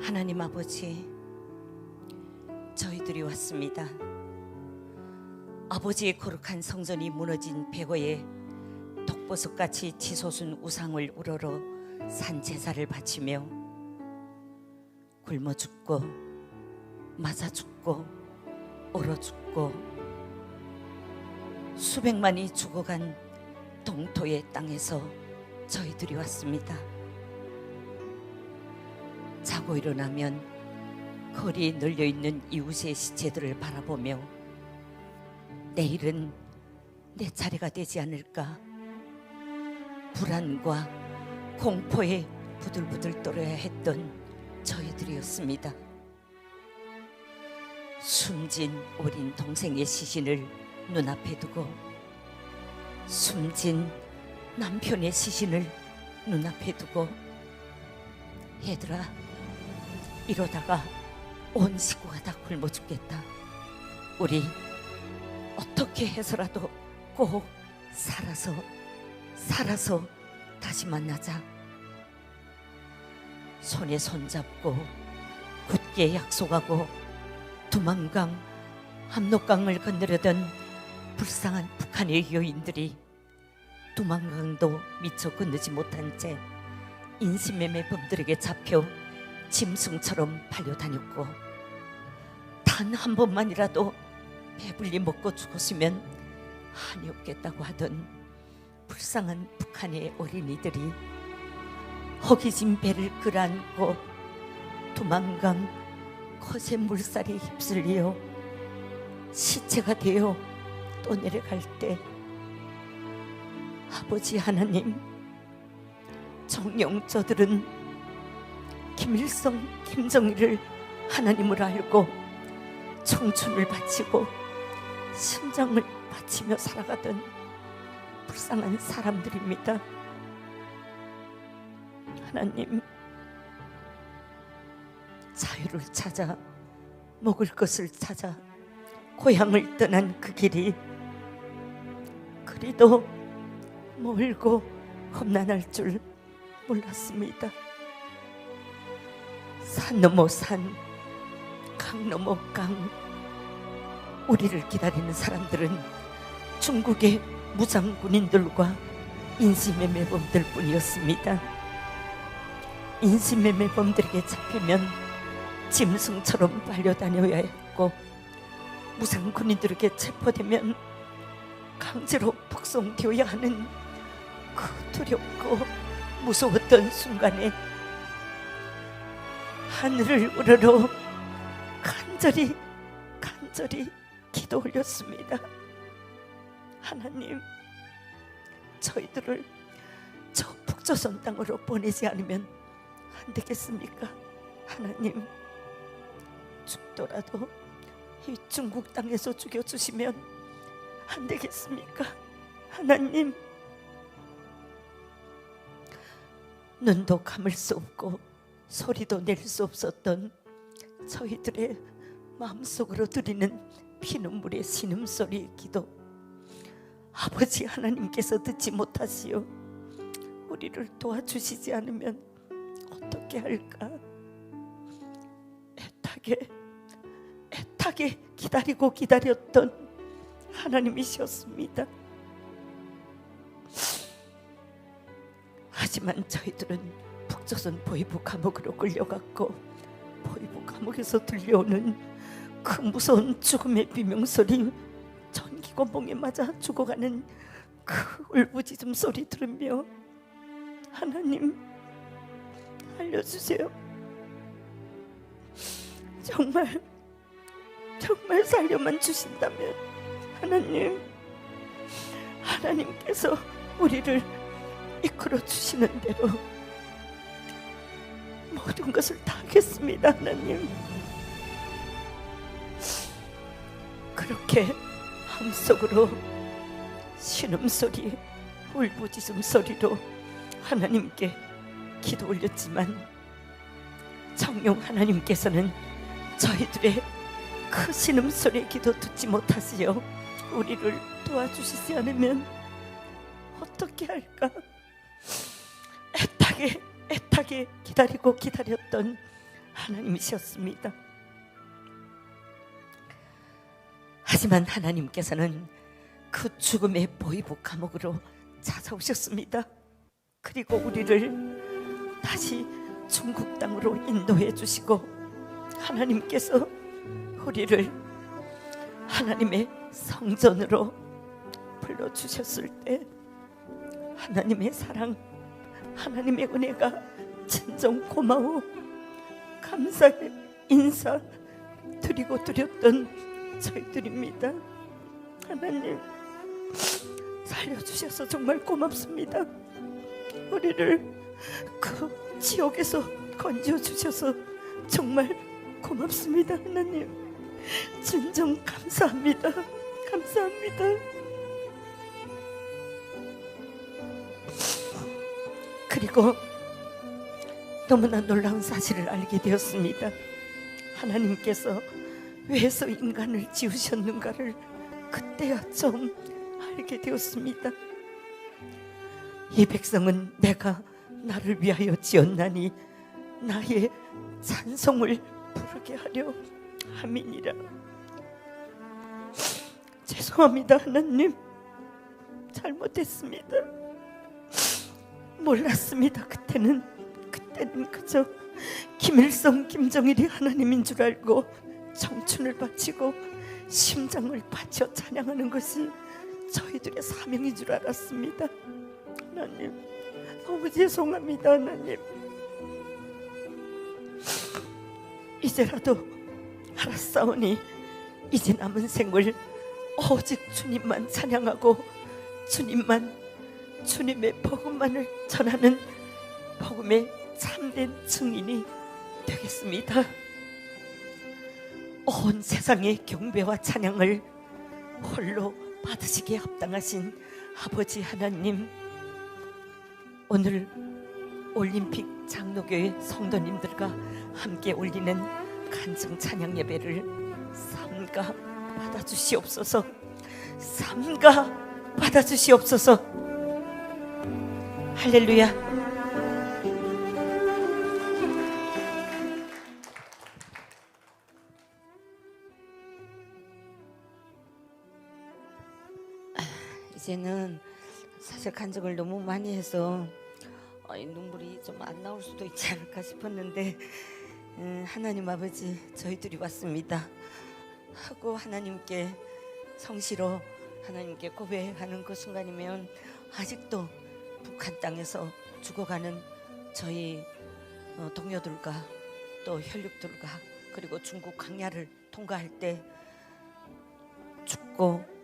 하나님 아버지, 저희들이 왔습니다. 아버지의 거룩한 성전이 무너진 폐허에 독보석같이 치솟은 우상을 우러러 산 제사를 바치며 굶어 죽고 맞아 죽고 얼어 죽고 수백만이 죽어간 동토의 땅에서 저희들이 왔습니다. 자고 일어나면 거리에 널려있는 이웃의 시체들을 바라보며 내일은 내 차례가 되지 않을까 불안과 공포에 부들부들 떨어야 했던 저희들이었습니다. 숨진 어린 동생의 시신을 눈앞에 두고 숨진 남편의 시신을 눈앞에 두고 얘들아, 이러다가 온 식구가 다 굶어 죽겠다. 우리 어떻게 해서라도 꼭 살아서 다시 만나자. 손에 손잡고 굳게 약속하고 두만강 압록강을 건너려던 불쌍한 북한의 여인들이 두만강도 미처 건너지 못한 채 인신매매범들에게 잡혀 짐승처럼 팔려다녔고 단 한 번만이라도 배불리 먹고 죽었으면 한이 없겠다고 하던 불쌍한 북한의 어린이들이 허기진 배를 끌어안고 두만강 거센 물살에 휩쓸려 시체가 되어 떠내려갈 때 아버지 하나님, 정녕 저들은 김일성, 김정일을 하나님을 알고 청춘을 바치고 심장을 바치며 살아가던 불쌍한 사람들입니다. 하나님, 자유를 찾아 먹을 것을 찾아 고향을 떠난 그 길이 그리도 멀고 험난할 줄 몰랐습니다. 산 넘어 산, 강 넘어 강, 우리를 기다리는 사람들은 중국의 무장군인들과 인신매매범들 뿐이었습니다. 인신매매범들에게 잡히면 짐승처럼 빨려다녀야 했고 무장군인들에게 체포되면 강제로 북송되어야 하는 그 두렵고 무서웠던 순간에 하늘을 우러러 간절히 기도 올렸습니다. 하나님, 저희들을 저 북조선 땅으로 보내지 않으면 안 되겠습니까? 하나님, 죽더라도 이 중국 땅에서 죽여주시면 안 되겠습니까? 하나님, 눈도 감을 수 없고 소리도 낼 수 없었던 저희들의 마음속으로 드리는 피눈물의 신음소리의 기도, 아버지 하나님께서 듣지 못하시어 우리를 도와주시지 않으면 어떻게 할까? 애타게 기다리고 기다렸던 하나님이셨습니다. 하지만 저희들은 북조선 보위부 감옥으로 끌려갔고 보위부 감옥에서 들려오는 그 무서운 죽음의 비명소리, 전기권봉에 맞아 죽어가는 그 울부짖음 소리 들으며 하나님, 알려주세요. 정말 살려만 주신다면 하나님께서 우리를 이끌어 주시는 대로 모든 것을 다 하겠습니다. 하나님, 그렇게 마음속으로 신음소리, 울부짖음 소리로 하나님께 기도 올렸지만 정녕 하나님께서는 저희들의 그 신음소리의 기도 듣지 못하시어 우리를 도와주시지 않으면 어떻게 할까? 애타게 기다리고 기다렸던 하나님이셨습니다. 하지만 하나님께서는 그 죽음의 보이부 감옥으로 찾아오셨습니다. 그리고 우리를 다시 중국 땅으로 인도해 주시고 하나님께서 우리를 하나님의 성전으로 불러주셨을 때 하나님의 사랑, 하나님의 은혜가 진정 고마워 감사의 인사 드리고 드렸던 저희들입니다. 하나님 살려주셔서 정말 고맙습니다. 우리를 그 지옥에서 건져주셔서 정말 고맙습니다. 하나님 진정 감사합니다. 감사합니다. 그리고 너무나 놀라운 사실을 알게 되었습니다. 하나님께서 왜서 인간을 지으셨는가를 그때야 좀 알게 되었습니다. 이 백성은 내가 나를 위하여 지었나니 나의 찬송을 부르게 하려 함이니라. 죄송합니다. 하나님 잘못했습니다. 몰랐습니다. 그때는 그저 김일성, 김정일이 하나님인 줄 알고 청춘을 바치고 심장을 바쳐 찬양하는 것이 저희들의 사명인 줄 알았습니다. 하나님 너무 죄송합니다. 하나님 이제라도 알았사오니 이제 남은 생을 오직 주님만 찬양하고 주님의 복음만을 전하는 복음의 참된 증인이 되겠습니다. 온 세상의 경배와 찬양을 홀로 받으시기에 합당하신 아버지 하나님, 오늘 올림픽 장로교회 성도님들과 함께 올리는 간증 찬양 예배를 삼가 받아주시옵소서. 삼가 받아주시옵소서. 할렐루야. 이제는 사실 간증을 너무 많이 해서 눈물이 좀 안 나올 수도 있지 않을까 싶었는데 하나님 아버지 저희들이 왔습니다 하고 하나님께 성시로 하나님께 고백하는 그 순간이면 아직도 북한 땅에서 죽어가는 저희 동료들과 또 혈육들과 그리고 중국 강야를 통과할 때 죽고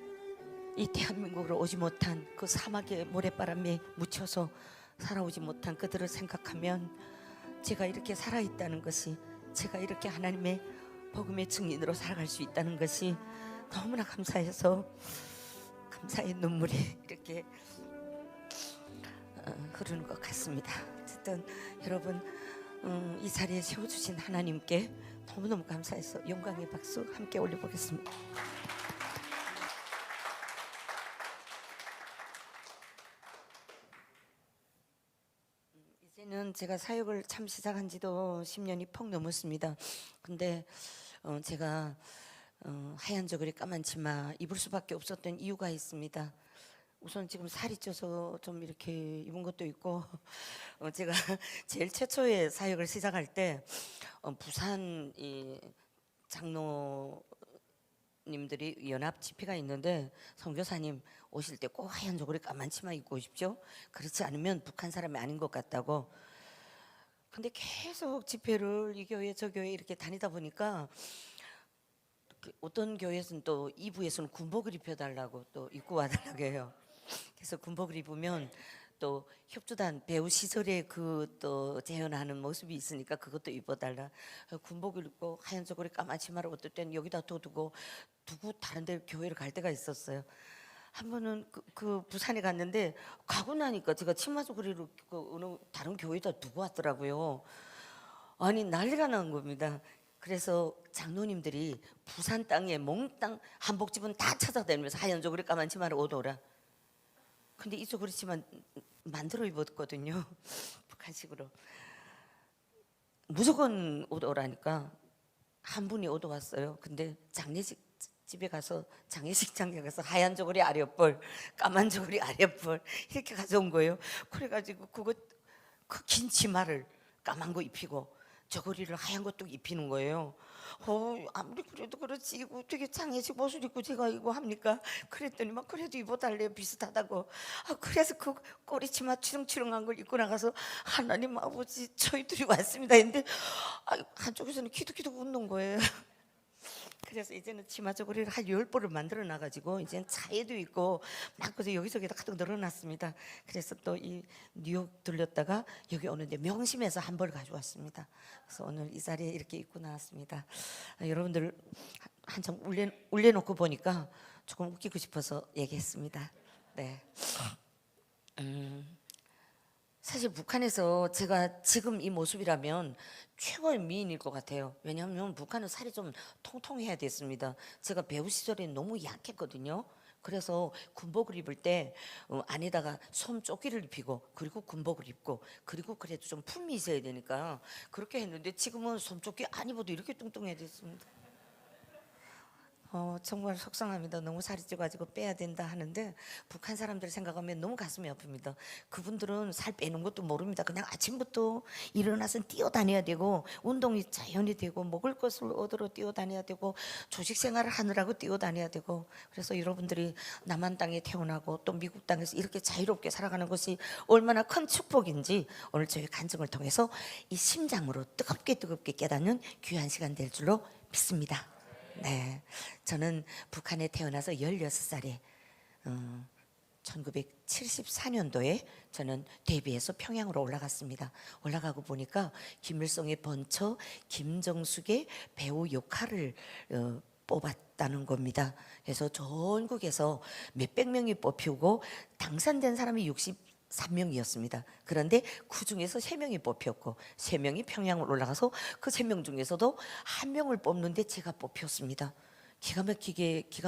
이 대한민국으로 오지 못한 그 사막의 모래바람에 묻혀서 살아오지 못한 그들을 생각하면 제가 이렇게 살아있다는 것이, 제가 이렇게 하나님의 복음의 증인으로 살아갈 수 있다는 것이 너무나 감사해서 감사의 눈물이 이렇게 흐르는 것 같습니다. 어쨌든 여러분 이 자리에 세워주신 하나님께 너무너무 감사해서 영광의 박수 함께 올려보겠습니다. 이제는 제가 사역을 참 시작한 지도 10년이 퍽 넘었습니다. 근데 제가 하얀 저고리 까만 치마 입을 수밖에 없었던 이유가 있습니다. 우선 지금 살이 쪄서 좀 이렇게 입은 것도 있고 제가 제일 최초에 사역을 시작할 때 부산 이 장로님들이 연합 집회가 있는데 선교사님 오실 때 꼭 하얀 저고리 까만 치마 입고 오십시오. 그렇지 않으면 북한 사람이 아닌 것 같다고. 근데 계속 집회를 이 교회 저 교회 이렇게 다니다 보니까 어떤 교회에서는 또 2부에서는 군복을 입혀달라고 또 입고 와달라고 해요. 그래서 군복을 입으면 또 협주단 배우 시설에 그 또 재현하는 모습이 있으니까 그것도 입어달라. 군복을 입고 하얀 저고리 까만 치마를 어떨 때는 여기다 두고 다른 데 교회를 갈 때가 있었어요. 한 번은 그 부산에 갔는데 가고 나니까 제가 치마 저고리를 어느 다른 교회에다 두고 왔더라고요. 아니 난리가 난 겁니다. 그래서 장로님들이 부산 땅에 몽땅 한복집은 다 찾아다니면서 하얀 저고리 까만 치마를 얻어오라. 근데 이 저고리 치마 만들어 입었거든요. 북한식으로. 무조건 옷 오라니까 한 분이 옷 왔어요. 근데 장례식 집에 가서 장례식장에 가서 하얀 저고리 아랫벌, 까만 저고리 아랫벌 이렇게 가져온 거예요. 그래가지고 그거 그 긴 치마를 까만 거 입히고 저고리를 하얀 것도 입히는 거예요. 아무리 그래도 그렇지 이거 어떻게 장례식 옷을 입고 제가 이거 합니까? 그랬더니만 그래도 입어달래요, 비슷하다고. 그래서 그 꼬리치마 추렁추렁한 걸 입고 나가서 하나님 아버지 저희들이 왔습니다 했는데 한쪽에서는 키득키득 웃는 거예요. 그래서 이제는 치마 저고리를 한 10벌을 만들어 놔가지고 이제는 차에도 있고 막 그래서 여기저기다 가득 늘어놨습니다. 그래서 또 이 뉴욕 들렸다가 여기 오는데 명심해서 한 벌 가져왔습니다. 그래서 오늘 이 자리에 이렇게 입고 나왔습니다. 여러분들 한참 울려놓고 보니까 조금 웃기고 싶어서 얘기했습니다. 네. 사실 북한에서 제가 지금 이 모습이라면 최고의 미인일 것 같아요. 왜냐하면 북한은 살이 좀 통통해야 됐습니다. 제가 배우 시절에 너무 약했거든요. 그래서 군복을 입을 때 안에다가 솜조끼를 입히고 그리고 군복을 입고 그리고 그래도 좀 품이 있어야 되니까 그렇게 했는데 지금은 솜조끼 안 입어도 이렇게 뚱뚱해야 됐습니다. 정말 속상합니다. 너무 살이 쪄가지고 빼야 된다 하는데 북한 사람들 생각하면 너무 가슴이 아픕니다. 그분들은 살 빼는 것도 모릅니다. 그냥 아침부터 일어나서 뛰어다녀야 되고 운동이 자연히 되고 먹을 것을 얻으러 뛰어다녀야 되고 조직 생활을 하느라고 뛰어다녀야 되고 그래서 여러분들이 남한 땅에 태어나고 또 미국 땅에서 이렇게 자유롭게 살아가는 것이 얼마나 큰 축복인지 오늘 저희 간증을 통해서 이 심장으로 뜨겁게 깨닫는 귀한 시간 될 줄로 믿습니다. 네, 저는 북한에 태어나서 16살에 1974년도에 저는 데뷔해서 평양으로 올라갔습니다. 올라가고 보니까 김일성의 번처 김정숙의 배우 역할을 뽑았다는 겁니다. 그래서 전국에서 몇백 명이 뽑히고 당선된 사람이 63명이었습니다. 그런데 그 중에서 3명이 뽑혔고 3명이 평양을 올라가서 그 3명 중에서도 한 명을 뽑는데 제가 뽑혔습니다. 기가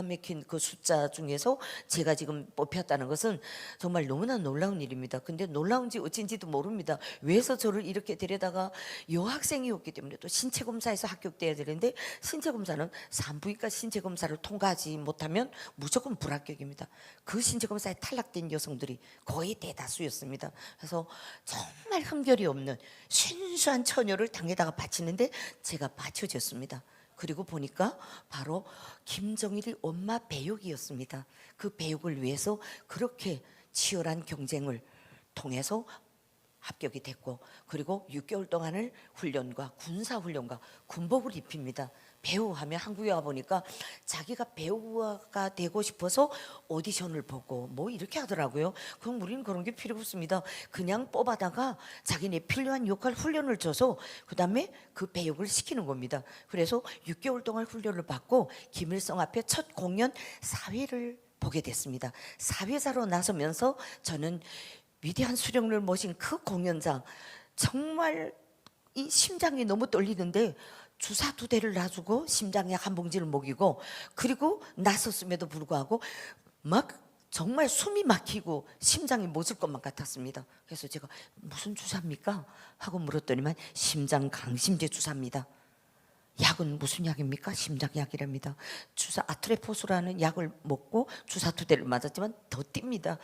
막힌 그 숫자 중에서 제가 지금 뽑혔다는 것은 정말 너무나 놀라운 일입니다. 근데 놀라운지 어쩐지도 모릅니다. 왜서 저를 이렇게 데려다가 여학생이었기 때문에 또 신체검사에서 합격돼야 되는데 신체검사는 산부인과 신체검사를 통과하지 못하면 무조건 불합격입니다. 그 신체검사에 탈락된 여성들이 거의 대다수였습니다. 그래서 정말 흠결이 없는 순수한 처녀를 당에다가 바치는데 제가 바쳐졌습니다. 그리고 보니까 바로 김정일이 엄마 배역이었습니다. 그 배역을 위해서 그렇게 치열한 경쟁을 통해서 합격이 됐고 그리고 6개월 동안을 훈련과 군사훈련과 군복을 입힙니다. 배우하면 한국에 와보니까 자기가 배우가 되고 싶어서 오디션을 보고 뭐 이렇게 하더라고요. 그럼 우리는 그런 게 필요 없습니다. 그냥 뽑아다가 자기네 필요한 역할 훈련을 줘서 그 다음에 그 배역을 시키는 겁니다. 그래서 6개월 동안 훈련을 받고 김일성 앞에 첫 공연 사회를 보게 됐습니다. 사회자로 나서면서 저는 위대한 수령을 모신 그 공연장 정말 이 심장이 너무 떨리는데 주사 2대를 놔주고 심장약 한 봉지를 먹이고 그리고 나섰음에도 불구하고 막 정말 숨이 막히고 심장이 멎을 것만 같았습니다. 그래서 제가 무슨 주사입니까? 하고 물었더니만 심장 강심제 주사입니다. 약은 무슨 약입니까? 심장약이랍니다. 주사 아트레포스라는 약을 먹고 주사 2대를 맞았지만 더 뜁니다.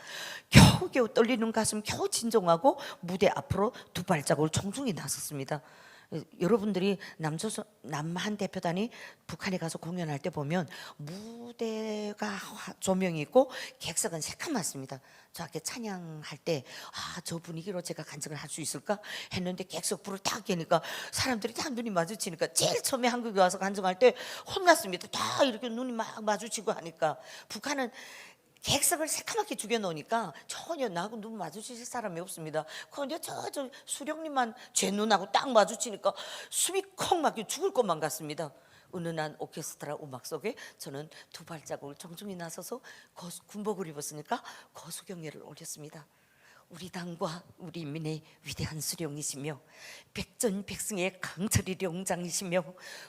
겨우겨우 떨리는 가슴 겨우 진정하고 무대 앞으로 2발자국을 청중히 나섰습니다. 여러분들이 남한 대표단이 북한에 가서 공연할 때 보면 무대가 조명이 있고 객석은 새카맣습니다. 저렇게 찬양할 때 저 분위기로 제가 간증을 할 수 있을까 했는데 객석 불을 딱 켜니까 사람들이 다 눈이 마주치니까 제일 처음에 한국에 와서 간증할 때 혼났습니다. 다 이렇게 눈이 막 마주치고 하니까 북한은 객석을 새카맣게 죽여놓으니까 전혀 나하고 눈 마주칠 사람이 없습니다. 그런데 저 수령님만 제 눈하고 딱 마주치니까 숨이 콩 막혀 죽을 것만 같습니다. 은은한 오케스트라 음악 속에 저는 2발자국을 정중히 나서서 군복을 입었으니까 거수경례를 올렸습니다. 우리 당과 우리 인민의 위대한 수령이시며 백전백승의 강철의 용장이시며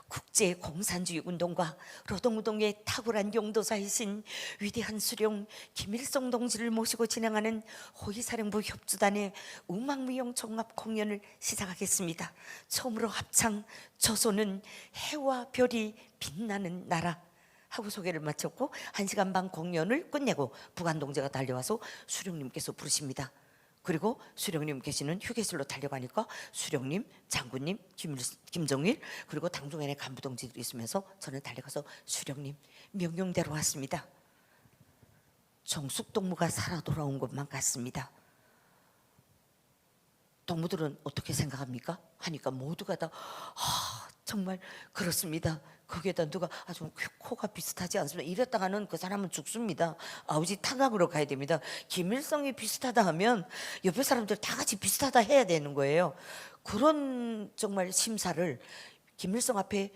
국제공산주의 운동과 노동운동의 탁월한 용도사이신 위대한 수령 김일성 동지를 모시고 진행하는 호위사령부 협주단의 음악무용 종합 공연을 시작하겠습니다. 처음으로 합창 조선은 해와 별이 빛나는 나라 하고 소개를 마쳤고 1시간 반 공연을 끝내고 부관동지가 달려와서 수령님께서 부르십니다. 그리고 수령님 계시는 휴게실로 달려가니까 수령님, 장군님, 김정일 그리고 당중연의 간부동지들이 있으면서 저는 달려가서 수령님 명령대로 왔습니다. 정숙동무가 살아 돌아온 것만 같습니다. 동무들은 어떻게 생각합니까? 하니까 모두가 다 정말 그렇습니다. 거기에다 누가 아주 코가 비슷하지 않습니다. 이랬다가는 그 사람은 죽습니다. 아우지 탄압으로 가야 됩니다. 김일성이 비슷하다 하면 옆에 사람들 다 같이 비슷하다 해야 되는 거예요. 그런 정말 심사를 김일성 앞에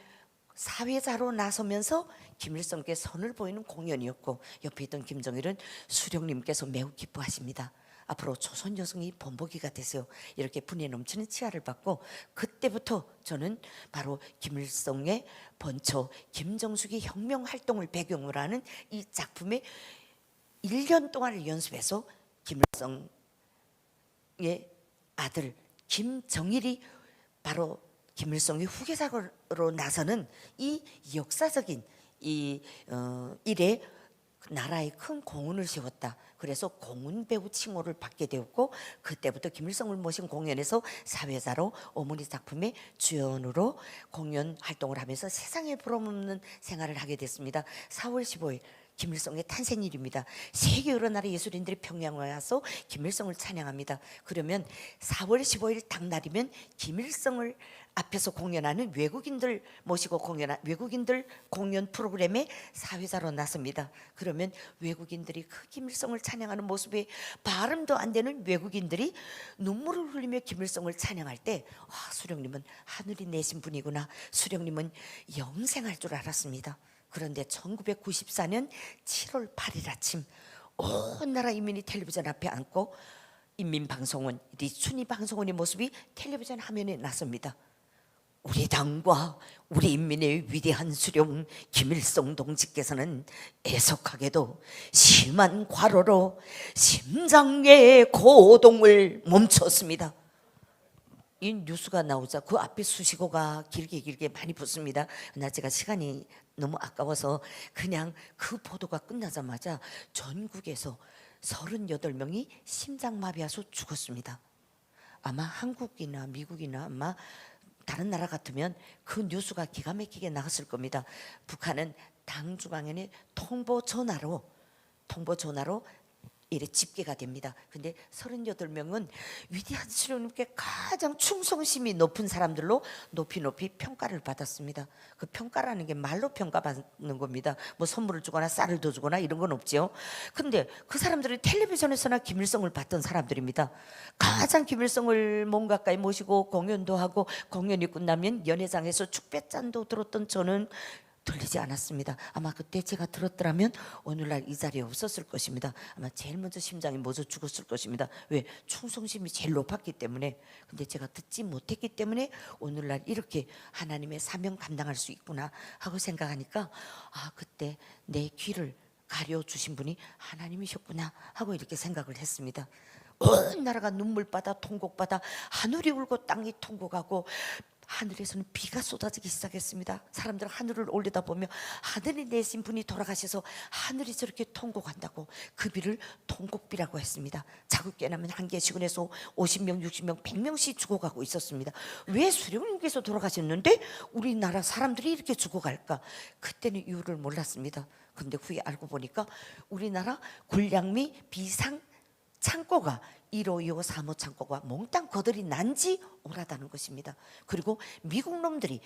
사회자로 나서면서 김일성께 선을 보이는 공연이었고 옆에 있던 김정일은 수령님께서 매우 기뻐하십니다. 앞으로 조선 여성이 본보기가 되세요. 이렇게 분에 넘치는 치하를 받고 그때부터 저는 바로 김일성의 번초 김정숙이 혁명 활동을 배경으로 하는 이 작품에 1년 동안을 연습해서 김일성의 아들 김정일이 바로 김일성의 후계자로 나서는 이 역사적인 이 일에 나라에 큰 공헌을 세웠다. 그래서 공훈배우 칭호를 받게 되었고 그때부터 김일성을 모신 공연에서 사회자로 어머니 작품의 주연으로 공연 활동을 하면서 세상에 부러움없는 생활을 하게 됐습니다. 4월 15일 김일성의 탄생일입니다. 세계 여러 나라 예술인들이 평양에 와서 김일성을 찬양합니다. 그러면 4월 15일 당날이면 김일성을 앞에서 공연하는 외국인들 모시고 공연한 외국인들 공연 프로그램에 사회자로 나섭니다. 그러면 외국인들이 그 김일성을 찬양하는 모습에 발음도 안 되는 외국인들이 눈물을 흘리며 김일성을 찬양할 때 수령님은 하늘이 내신 분이구나. 수령님은 영생할 줄 알았습니다. 그런데 1994년 7월 8일 아침 온 나라 인민이 텔레비전 앞에 앉고 인민방송원 리춘희 방송원의 모습이 텔레비전 화면에 나섭니다. 우리 당과 우리 인민의 위대한 수령 김일성 동지께서는 애석하게도 심한 과로로 심장의 고동을 멈췄습니다. 이 뉴스가 나오자 그 앞에 수식어가 길게 많이 붙습니다. 그러나 제가 시간이 너무 아까워서 그냥 그 보도가 끝나자마자 전국에서 38명이 심장마비와서 죽었습니다. 아마 한국이나 미국이나 아마 다른 나라 같으면 그 뉴스가 기가 막히게 나갔을 겁니다. 북한은 당중앙위원회 통보 전화로 이래 집계가 됩니다. 근데 38명은 위대한 수령님께 가장 충성심이 높은 사람들로 높이 평가를 받았습니다. 그 평가라는 게 말로 평가받는 겁니다. 뭐 선물을 주거나 쌀을 더 주거나 이런 건 없죠. 근데 그 사람들은 텔레비전에서나 김일성을 봤던 사람들입니다. 가장 김일성을 몸 가까이 모시고 공연도 하고 공연이 끝나면 연회장에서 축배잔도 들었던 저는 들리지 않았습니다. 아마 그때 제가 들었더라면 오늘날 이 자리에 없었을 것입니다. 아마 제일 먼저 심장이 멎어 죽었을 것입니다. 왜? 충성심이 제일 높았기 때문에. 근데 제가 듣지 못했기 때문에 오늘날 이렇게 하나님의 사명 감당할 수 있구나 하고 생각하니까 그때 내 귀를 가려주신 분이 하나님이셨구나 하고 이렇게 생각을 했습니다. 온 나라가 눈물바다 통곡바다 하늘이 울고 땅이 통곡하고 하늘에서는 비가 쏟아지기 시작했습니다. 사람들 하늘을 올려다보며 하늘이 내신 분이 돌아가셔서 하늘이 저렇게 통곡한다고 그 비를 통곡비라고 했습니다. 자국 깨나면 한 개 시군에서 50명 60명 100명씩 죽어가고 있었습니다. 왜 수령님께서 돌아가셨는데 우리나라 사람들이 이렇게 죽어갈까? 그때는 이유를 몰랐습니다. 근데 후에 알고 보니까 우리나라 군량미 비상 창고가 1호, 2호, 3호 창고가 몽땅 거들이 난지 오라다는 것입니다. 그리고 미국 놈들이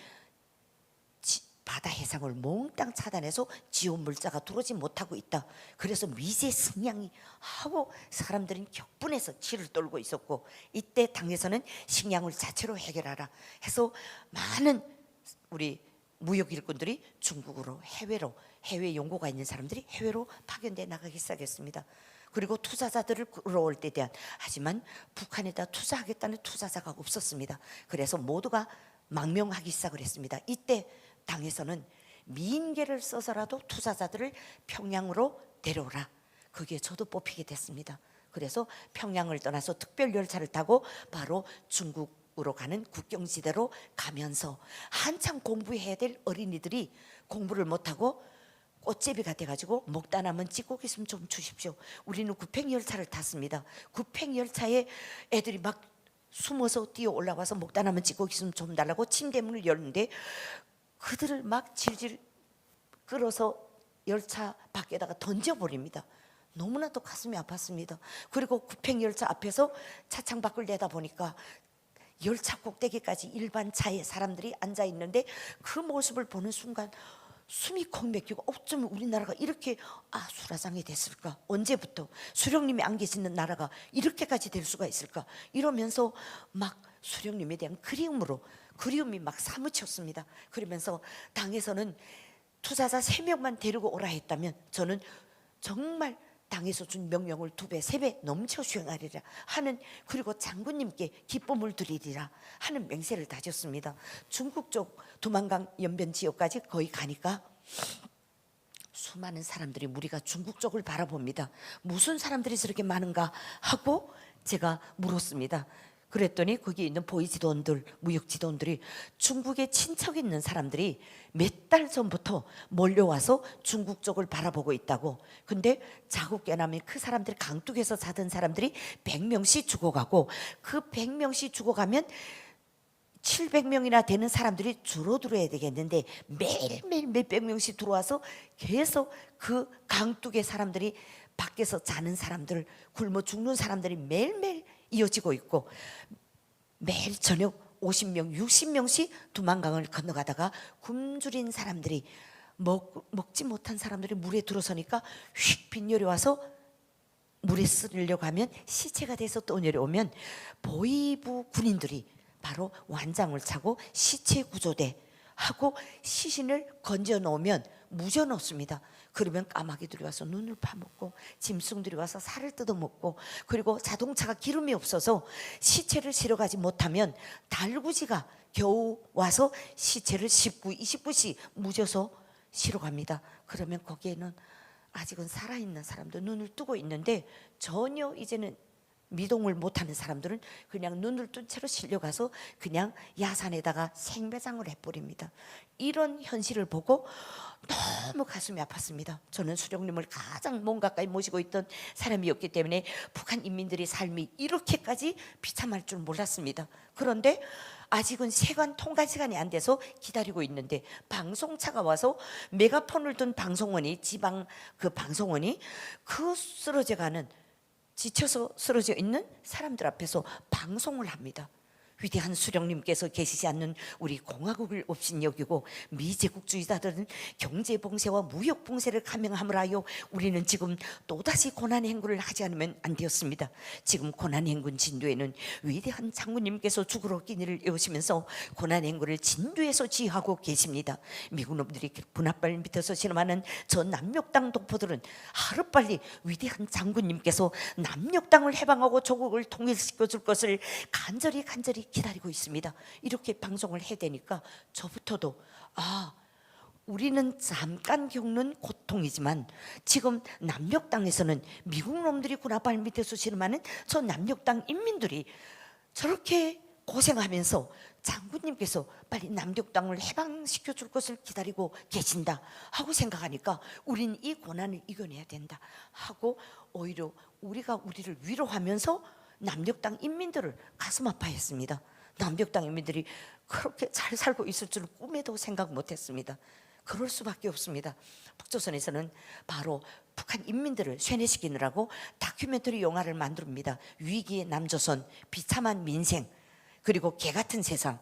바다 해상을 몽땅 차단해서 지온 물자가 들어오지 못하고 있다. 그래서 미제 승량이 하고 사람들은 격분해서 치를 떨고 있었고 이때 당에서는 식량을 자체로 해결하라 해서 많은 우리 무역 일꾼들이 중국으로 해외 연고가 있는 사람들이 해외로 파견돼 나가기 시작했습니다. 그리고 투자자들을 끌어올 때 대한, 하지만 북한에다 투자하겠다는 투자자가 없었습니다. 그래서 모두가 망명하기 시작을 했습니다. 이때 당에서는 미인계를 써서라도 투자자들을 평양으로 데려오라. 거기에 저도 뽑히게 됐습니다. 그래서 평양을 떠나서 특별 열차를 타고 바로 중국으로 가는 국경지대로 가면서 한참 공부해야 될 어린이들이 공부를 못하고 꽃제비가 돼가지고 먹다 남은 찌꺼기 있으면 좀 주십시오. 우리는 구팽열차를 탔습니다. 구팽열차에 애들이 막 숨어서 뛰어 올라와서 먹다 남은 찌꺼기 있으면 좀 달라고 침대문을 열는데 그들을 막 질질 끌어서 열차 밖에다가 던져버립니다. 너무나도 가슴이 아팠습니다. 그리고 구팽열차 앞에서 차창 밖을 내다보니까 열차 꼭대기까지 일반 차에 사람들이 앉아 있는데 그 모습을 보는 순간 숨이 콕 막히고 어쩌면 우리나라가 이렇게 아수라장이 됐을까? 언제부터 수령님이 안 계시는 나라가 이렇게까지 될 수가 있을까? 이러면서 막 수령님에 대한 그리움이 막 사무쳤습니다. 그러면서 당에서는 투자자 3명만 데리고 오라 했다면 저는 정말 당에서 준 명령을 2배, 3배 넘쳐 수행하리라 하는, 그리고 장군님께 기쁨을 드리리라 하는 맹세를 다졌습니다. 중국 쪽 두만강 연변 지역까지 거의 가니까 수많은 사람들이, 우리가 중국 쪽을 바라봅니다. 무슨 사람들이 저렇게 많은가 하고 제가 물었습니다. 그랬더니 거기 있는 보이지도원들, 무역지도원들이 중국에 친척 있는 사람들이 몇 달 전부터 몰려와서 중국 쪽을 바라보고 있다고. 근데 자국 깨나면 그 사람들이 강둑에서 자던 사람들이 100명씩 죽어가고, 그 100명씩 죽어가면 700명이나 되는 사람들이 줄어들어야 되겠는데 매일매일 몇백 명씩 들어와서 계속 그 강둑의 사람들이, 밖에서 자는 사람들, 굶어 죽는 사람들이 매일매일 이어지고 있고, 매일 저녁 50명, 60명씩 두만강을 건너가다가 굶주린 사람들이, 먹지 못한 사람들이 물에 들어서니까 휙 빗내려 와서 물에 쓰려고 하면 시체가 돼서 또 내려오면 보위부 군인들이 바로 완장을 차고 시체 구조대 하고 시신을 건져 놓으면 무저 넣습니다. 그러면 까마귀들이 와서 눈을 파먹고 짐승들이 와서 살을 뜯어먹고, 그리고 자동차가 기름이 없어서 시체를 실어가지 못하면 달구지가 겨우 와서 시체를 10구, 20구씩 묻어서 실어갑니다. 그러면 거기에는 아직은 살아있는 사람들, 눈을 뜨고 있는데 전혀 이제는 미동을 못하는 사람들은 그냥 눈을 뜬 채로 실려가서 그냥 야산에다가 생매장을 해버립니다. 이런 현실을 보고 너무 가슴이 아팠습니다. 저는 수령님을 가장 몸 가까이 모시고 있던 사람이었기 때문에 북한 인민들의 삶이 이렇게까지 비참할 줄 몰랐습니다. 그런데 아직은 세관 통관 시간이 안 돼서 기다리고 있는데 방송차가 와서 메가폰을 든 방송원이, 지방 그 방송원이 그 쓰러져가는, 지쳐서 쓰러져 있는 사람들 앞에서 방송을 합니다. 위대한 수령님께서 계시지 않는 우리 공화국을 업신여기고 미제국주의자들은 경제봉쇄와 무역봉쇄를 감행함을 하여 우리는 지금 또다시 고난행군을 하지 않으면 안 되었습니다. 지금 고난행군 진도에는 위대한 장군님께서 죽으러 끼니를 여시면서 고난행군을 진도에서 지휘하고 계십니다. 미국 놈들이 분합발 밑에서 실험하는 저 남녘땅 독포들은 하루빨리 위대한 장군님께서 남녘땅을 해방하고 조국을 통일시켜 줄 것을 간절히 기다리고 있습니다. 이렇게 방송을 해대니까 저부터도 우리는 잠깐 겪는 고통이지만 지금 남녘 땅에서는 미국 놈들이 군합발 밑에서 실험하는 저 남녘 땅 인민들이 저렇게 고생하면서 장군님께서 빨리 남녘 땅을 해방시켜 줄 것을 기다리고 계신다 하고 생각하니까 우린 이 고난을 이겨내야 된다 하고, 오히려 우리가 우리를 위로하면서 남녘 땅 인민들을 가슴 아파했습니다. 남녘 땅 인민들이 그렇게 잘 살고 있을 줄 꿈에도 생각 못했습니다. 그럴 수밖에 없습니다. 북조선에서는 바로 북한 인민들을 쇠뇌시키느라고 다큐멘터리 영화를 만듭니다. 위기의 남조선, 비참한 민생, 그리고 개같은 세상.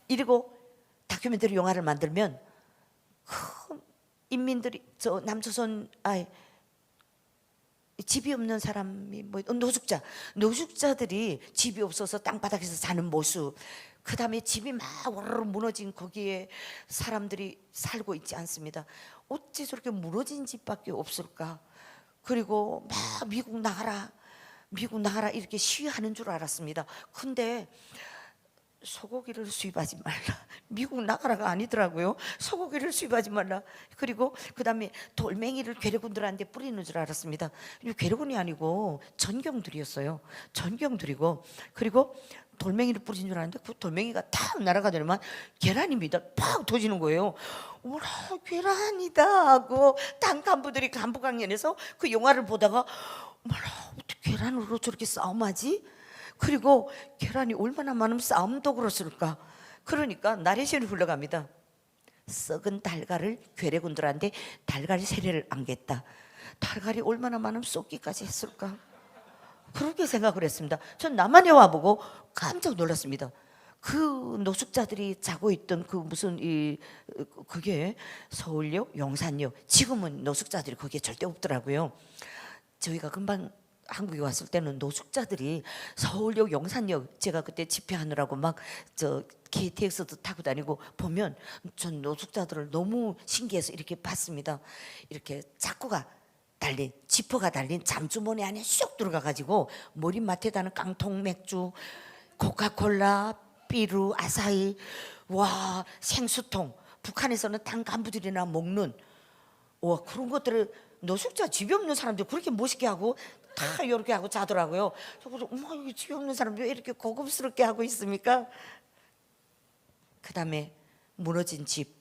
이러고 다큐멘터리 영화를 만들면 그 인민들이, 저 남조선 집이 없는 사람이 노숙자들이 집이 없어서 땅바닥에서 자는 모습, 그 다음에 집이 막 와르르 무너진 거기에 사람들이 살고 있지 않습니다. 어째 저렇게 무너진 집밖에 없을까? 그리고 막 미국 나가라, 미국 나가라 이렇게 시위하는 줄 알았습니다. 근데 소고기를 수입하지 말라. 미국 나가라가 아니더라고요. 소고기를 수입하지 말라. 그리고 그다음에 돌멩이를 괴뢰군들한테 뿌리는 줄 알았습니다. 괴뢰군이 아니고 전경들이었어요. 전경들이고, 그리고 돌멩이를 뿌린 줄 알았는데 그 돌멩이가 탁 날아가더니만 계란입니다. 팍 터지는 거예요. 어머나, 계란이다 하고 당 간부들이 간부강연에서 그 영화를 보다가 어머나, 어떻게 계란으로 저렇게 싸움하지? 그리고 계란이 얼마나 많으면 싸움도 그렇을까. 그러니까 나레이션이 흘러갑니다. 썩은 달걀을 괴뢰군들한테 달걀 세례를 안겠다. 달걀이 얼마나 많으면 썩기까지 했을까. 그렇게 생각을 했습니다. 전 남한에 와보고 깜짝 놀랐습니다. 그 노숙자들이 자고 있던 그 무슨 그게 서울역, 용산역, 지금은 노숙자들이 거기에 절대 없더라고요. 저희가 금방 한국에 왔을 때는 노숙자들이 서울역, 용산역, 제가 그때 집회하느라고 막 저 KTX도 타고 다니고 보면 전 노숙자들을 너무 신기해서 이렇게 봤습니다. 이렇게 자꾸가 달린, 지퍼가 달린 잠주머니 안에 쑥 들어가 가지고 머리맡에다는 깡통 맥주, 코카콜라, 삐루, 아사히, 와, 생수통, 북한에서는 당 간부들이나 먹는 와, 그런 것들을 노숙자, 집이 없는 사람들 그렇게 멋있게 하고 다 이렇게 하고 자더라고요. 그래서 엄마, 이게 집이 없는 사람 왜 이렇게 고급스럽게 하고 있습니까? 그 다음에 무너진 집,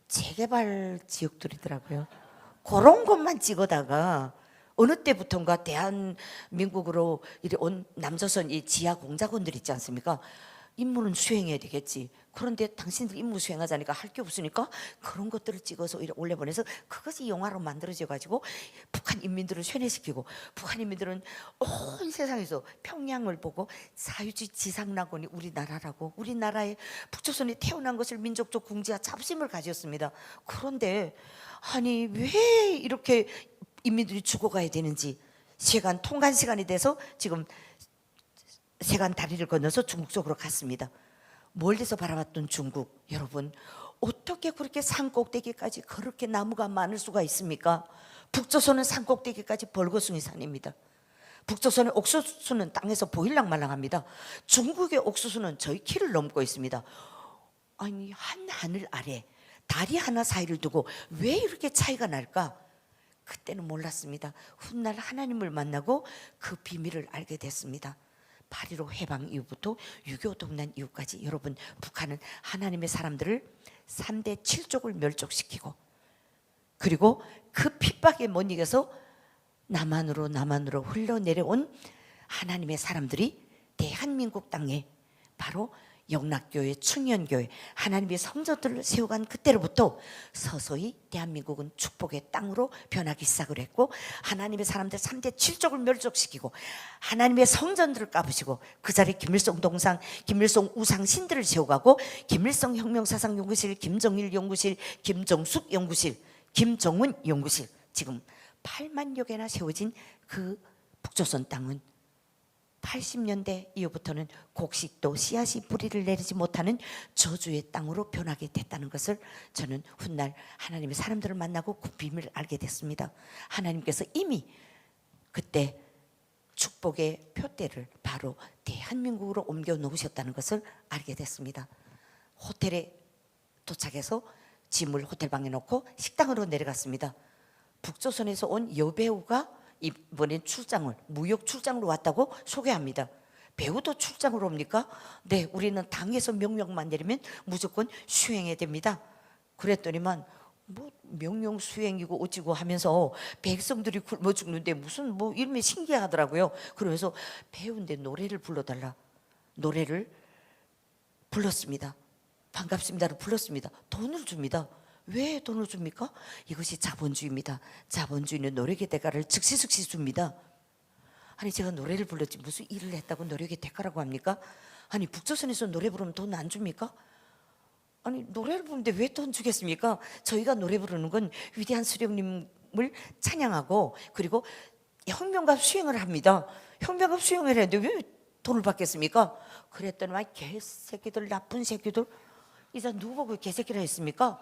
재개발 지역들이더라고요. 그런 것만 찍어다가 어느 때부턴가 대한민국으로 이리 온 남조선 이 지하 공작원들 있지 않습니까? 임무는 수행해야 되겠지. 그런데 당신들 임무 수행하자니까 할 게 없으니까 그런 것들을 찍어서 올려보내서 그것이 영화로 만들어져 가지고 북한 인민들을 쇠뇌시키고, 북한 인민들은 온 세상에서 평양을 보고 사유지 지상낙원이 우리나라라고, 우리나라의 북조선에 태어난 것을 민족적 궁지와 자부심을 가졌습니다. 그런데 아니 왜 이렇게 인민들이 죽어가야 되는지, 세관 통관 시간이 돼서 지금 세관 다리를 건너서 중국 쪽으로 갔습니다. 멀리서 바라봤던 중국, 여러분 어떻게 그렇게 산 꼭대기까지 그렇게 나무가 많을 수가 있습니까? 북조선은 산 꼭대기까지 벌거숭이 산입니다. 북조선의 옥수수는 땅에서 보일랑말랑합니다. 중국의 옥수수는 저희 키를 넘고 있습니다. 아니, 한 하늘 아래 다리 하나 사이를 두고 왜 이렇게 차이가 날까? 그때는 몰랐습니다. 훗날 하나님을 만나고 그 비밀을 알게 됐습니다. 8.15 해방 이후부터 6.25 동란 이후까지 여러분, 북한은 하나님의 사람들을 3대 7족을 멸족시키고, 그리고 그 핍박에 못 이겨서 남한으로 흘러내려온 하나님의 사람들이 대한민국 땅에 바로 영락교회, 충현교회, 하나님의 성전들을 세워간 그때로부터 서서히 대한민국은 축복의 땅으로 변하기 시작을 했고, 하나님의 사람들 3대 7족을 멸족시키고 하나님의 성전들을 까부시고 그 자리에 김일성 동상, 김일성 우상 신들을 세워가고 김일성 혁명사상연구실, 김정일 연구실, 김정숙 연구실, 김정은 연구실, 지금 8만여 개나 세워진 그 북조선 땅은 80년대 이후부터는 곡식도 씨앗이 뿌리를 내리지 못하는 저주의 땅으로 변하게 됐다는 것을 저는 훗날 하나님의 사람들을 만나고 그 비밀을 알게 됐습니다. 하나님께서 이미 그때 축복의 표대를 바로 대한민국으로 옮겨 놓으셨다는 것을 알게 됐습니다. 호텔에 도착해서 짐을 호텔방에 놓고 식당으로 내려갔습니다. 북조선에서 온 여배우가 이번엔 출장을, 무역 출장으로 왔다고 소개합니다. 배우도 출장으로 옵니까? 네, 우리는 당에서 명령만 내리면 무조건 수행해야 됩니다. 그랬더니만 뭐 명령 수행이고 어찌고 하면서 백성들이 굶어 죽는데 무슨 뭐 이름이 신기하더라고요. 그러면서 배우인데 노래를 불러달라, 노래를 불렀습니다. 반갑습니다를 불렀습니다. 돈을 줍니다. 왜 돈을 줍니까? 이것이 자본주의입니다. 자본주의는 노력의 대가를 즉시 줍니다. 아니, 제가 노래를 불렀지 무슨 일을 했다고 노력의 대가라고 합니까? 아니, 북조선에서 노래 부르면 돈 안 줍니까? 아니, 노래를 부르는데 왜 돈 주겠습니까? 저희가 노래 부르는 건 위대한 수령님을 찬양하고 그리고 혁명갑 수행을 합니다. 혁명갑 수행을 했는데 왜 돈을 받겠습니까? 그랬더니 막 개새끼들, 나쁜 새끼들, 이제 누구 보고 개새끼라 했습니까?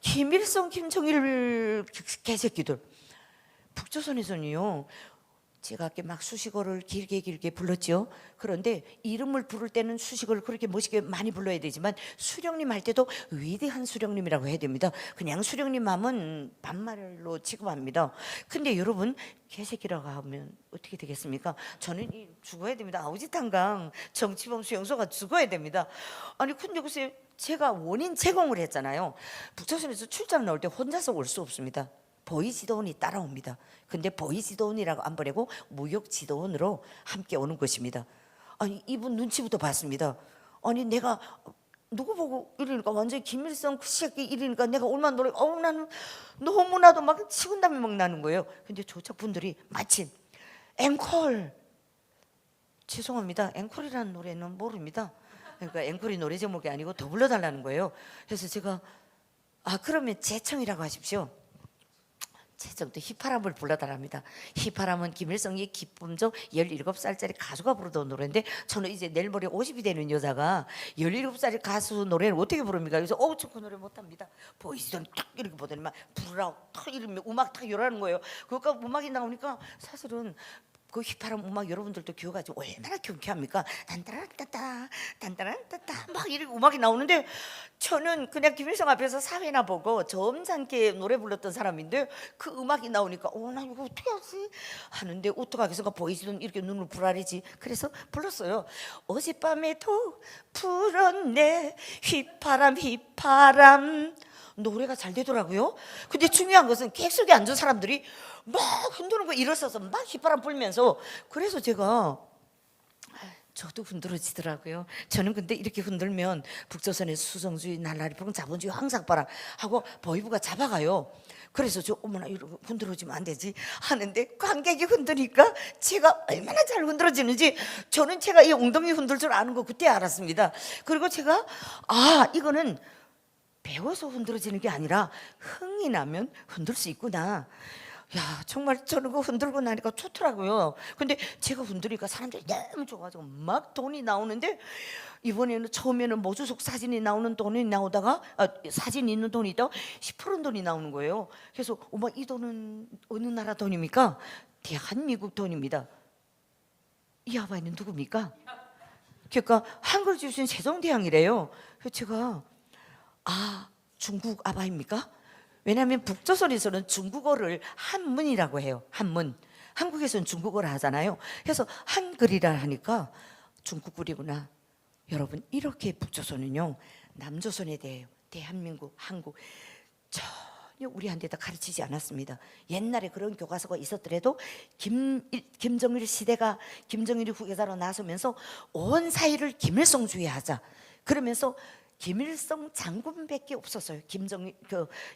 김일성, 김정일 개새끼들. 북조선에서는요, 제가 이렇게 막 수식어를 길게 불렀죠. 그런데 이름을 부를 때는 수식어를 그렇게 멋있게 많이 불러야 되지만 수령님 할 때도 위대한 수령님이라고 해야 됩니다. 그냥 수령님 하면 반말로 취급합니다. 근데 여러분, 개새끼라고 하면 어떻게 되겠습니까? 저는 죽어야 됩니다. 아우지탄강 정치범 수용소가 죽어야 됩니다. 아니 근데 글쎄, 제가 원인 제공을 했잖아요. 북조선에서 출장 나올 때 혼자서 올 수 없습니다. 보이지도원이 따라옵니다. 근데 보이지도원이라고 안 보내고 무역지도원으로 함께 오는 것입니다. 아니 이분 눈치부터 봤습니다. 아니 내가 누구 보고 이러니까 완전히 김일성 그 새끼 이러니까 내가 얼마나 노래 나는 너무나도 막 식은땀이 막 나는 거예요. 근데 조작분들이 마침 앵콜, 죄송합니다, 앵콜이라는 노래는 모릅니다. 그러니까 앵콜이 노래 제목이 아니고 더 불러달라는 거예요. 그래서 제가 그러면 재청이라고 하십시오. 재청도 휘파람을 불러달랍니다. 휘파람은 김일성이 기쁨적 17살짜리 가수가 부르던 노래인데, 저는 이제 내일 모레 50이 되는 여자가 17살짜리 가수 노래를 어떻게 부릅니까? 그래서 저 그 노래 못합니다. 보이시던 탁 이렇게 보더니 막 부르라고 탁 이러면 음악 탁 이러는 거예요. 그러니까 음악이 나오니까 사실은 그 휘파람 음악 여러분들도 기억하죠? 얼마나 경쾌합니까? 단따란따따 단따란따따 막 이렇게 음악이 나오는데, 저는 그냥 김일성 앞에서 사회나 보고 점잖게 노래 불렀던 사람인데 그 음악이 나오니까 나 이거 어떻게 하지? 하는데 어떡하겠어가 보이지던 이렇게 눈을 부라리지. 그래서 불렀어요. 어젯밤에도 불었네 휘파람 휘파람. 노래가 잘 되더라고요. 근데 중요한 것은 객석에 앉은 사람들이 막 흔드는 거 일어서서 막 휘파람 불면서, 그래서 제가 저도 흔들어지더라고요. 저는 근데 이렇게 흔들면 북조선의 수성주의, 날라리풍, 자본주의, 황삭바람 하고 보이부가 잡아가요. 그래서 저 어머나 이러고 흔들어지면 안 되지 하는데, 관객이 흔드니까 제가 얼마나 잘 흔들어지는지 저는 제가 이 엉덩이 흔들 줄 아는 거 그때 알았습니다. 그리고 제가 이거는 배워서 흔들어지는 게 아니라 흥이 나면 흔들 수 있구나. 야, 정말 저는 그 흔들고 나니까 좋더라고요. 근데 제가 흔드니까 사람들이 너무 좋아가지고 막 돈이 나오는데, 이번에는 처음에는 모주 속 사진이 나오는 돈이 나오다가 사진 있는 돈이 있다가 10% 돈이 나오는 거예요. 그래서 엄마 이 돈은 어느 나라 돈입니까? 대한민국 돈입니다. 이 아바이는 누굽니까? 그러니까 한글 주신 세종대왕이래요. 그래서 제가 중국 아바입니까? 왜냐하면 북조선에서는 중국어를 한문이라고 해요. 한문. 한국에서는 중국어를 하잖아요. 그래서 한글이라 하니까 중국글이구나. 여러분, 이렇게 북조선은요, 남조선에 대해 대한민국, 한국 전혀 우리한테다 가르치지 않았습니다. 옛날에 그런 교과서가 있었더라도 김정일 시대가 김정일이 후계자로 나서면서 온 사회를 김일성주의 하자 그러면서 김일성 장군밖에 없었어요. 김정일,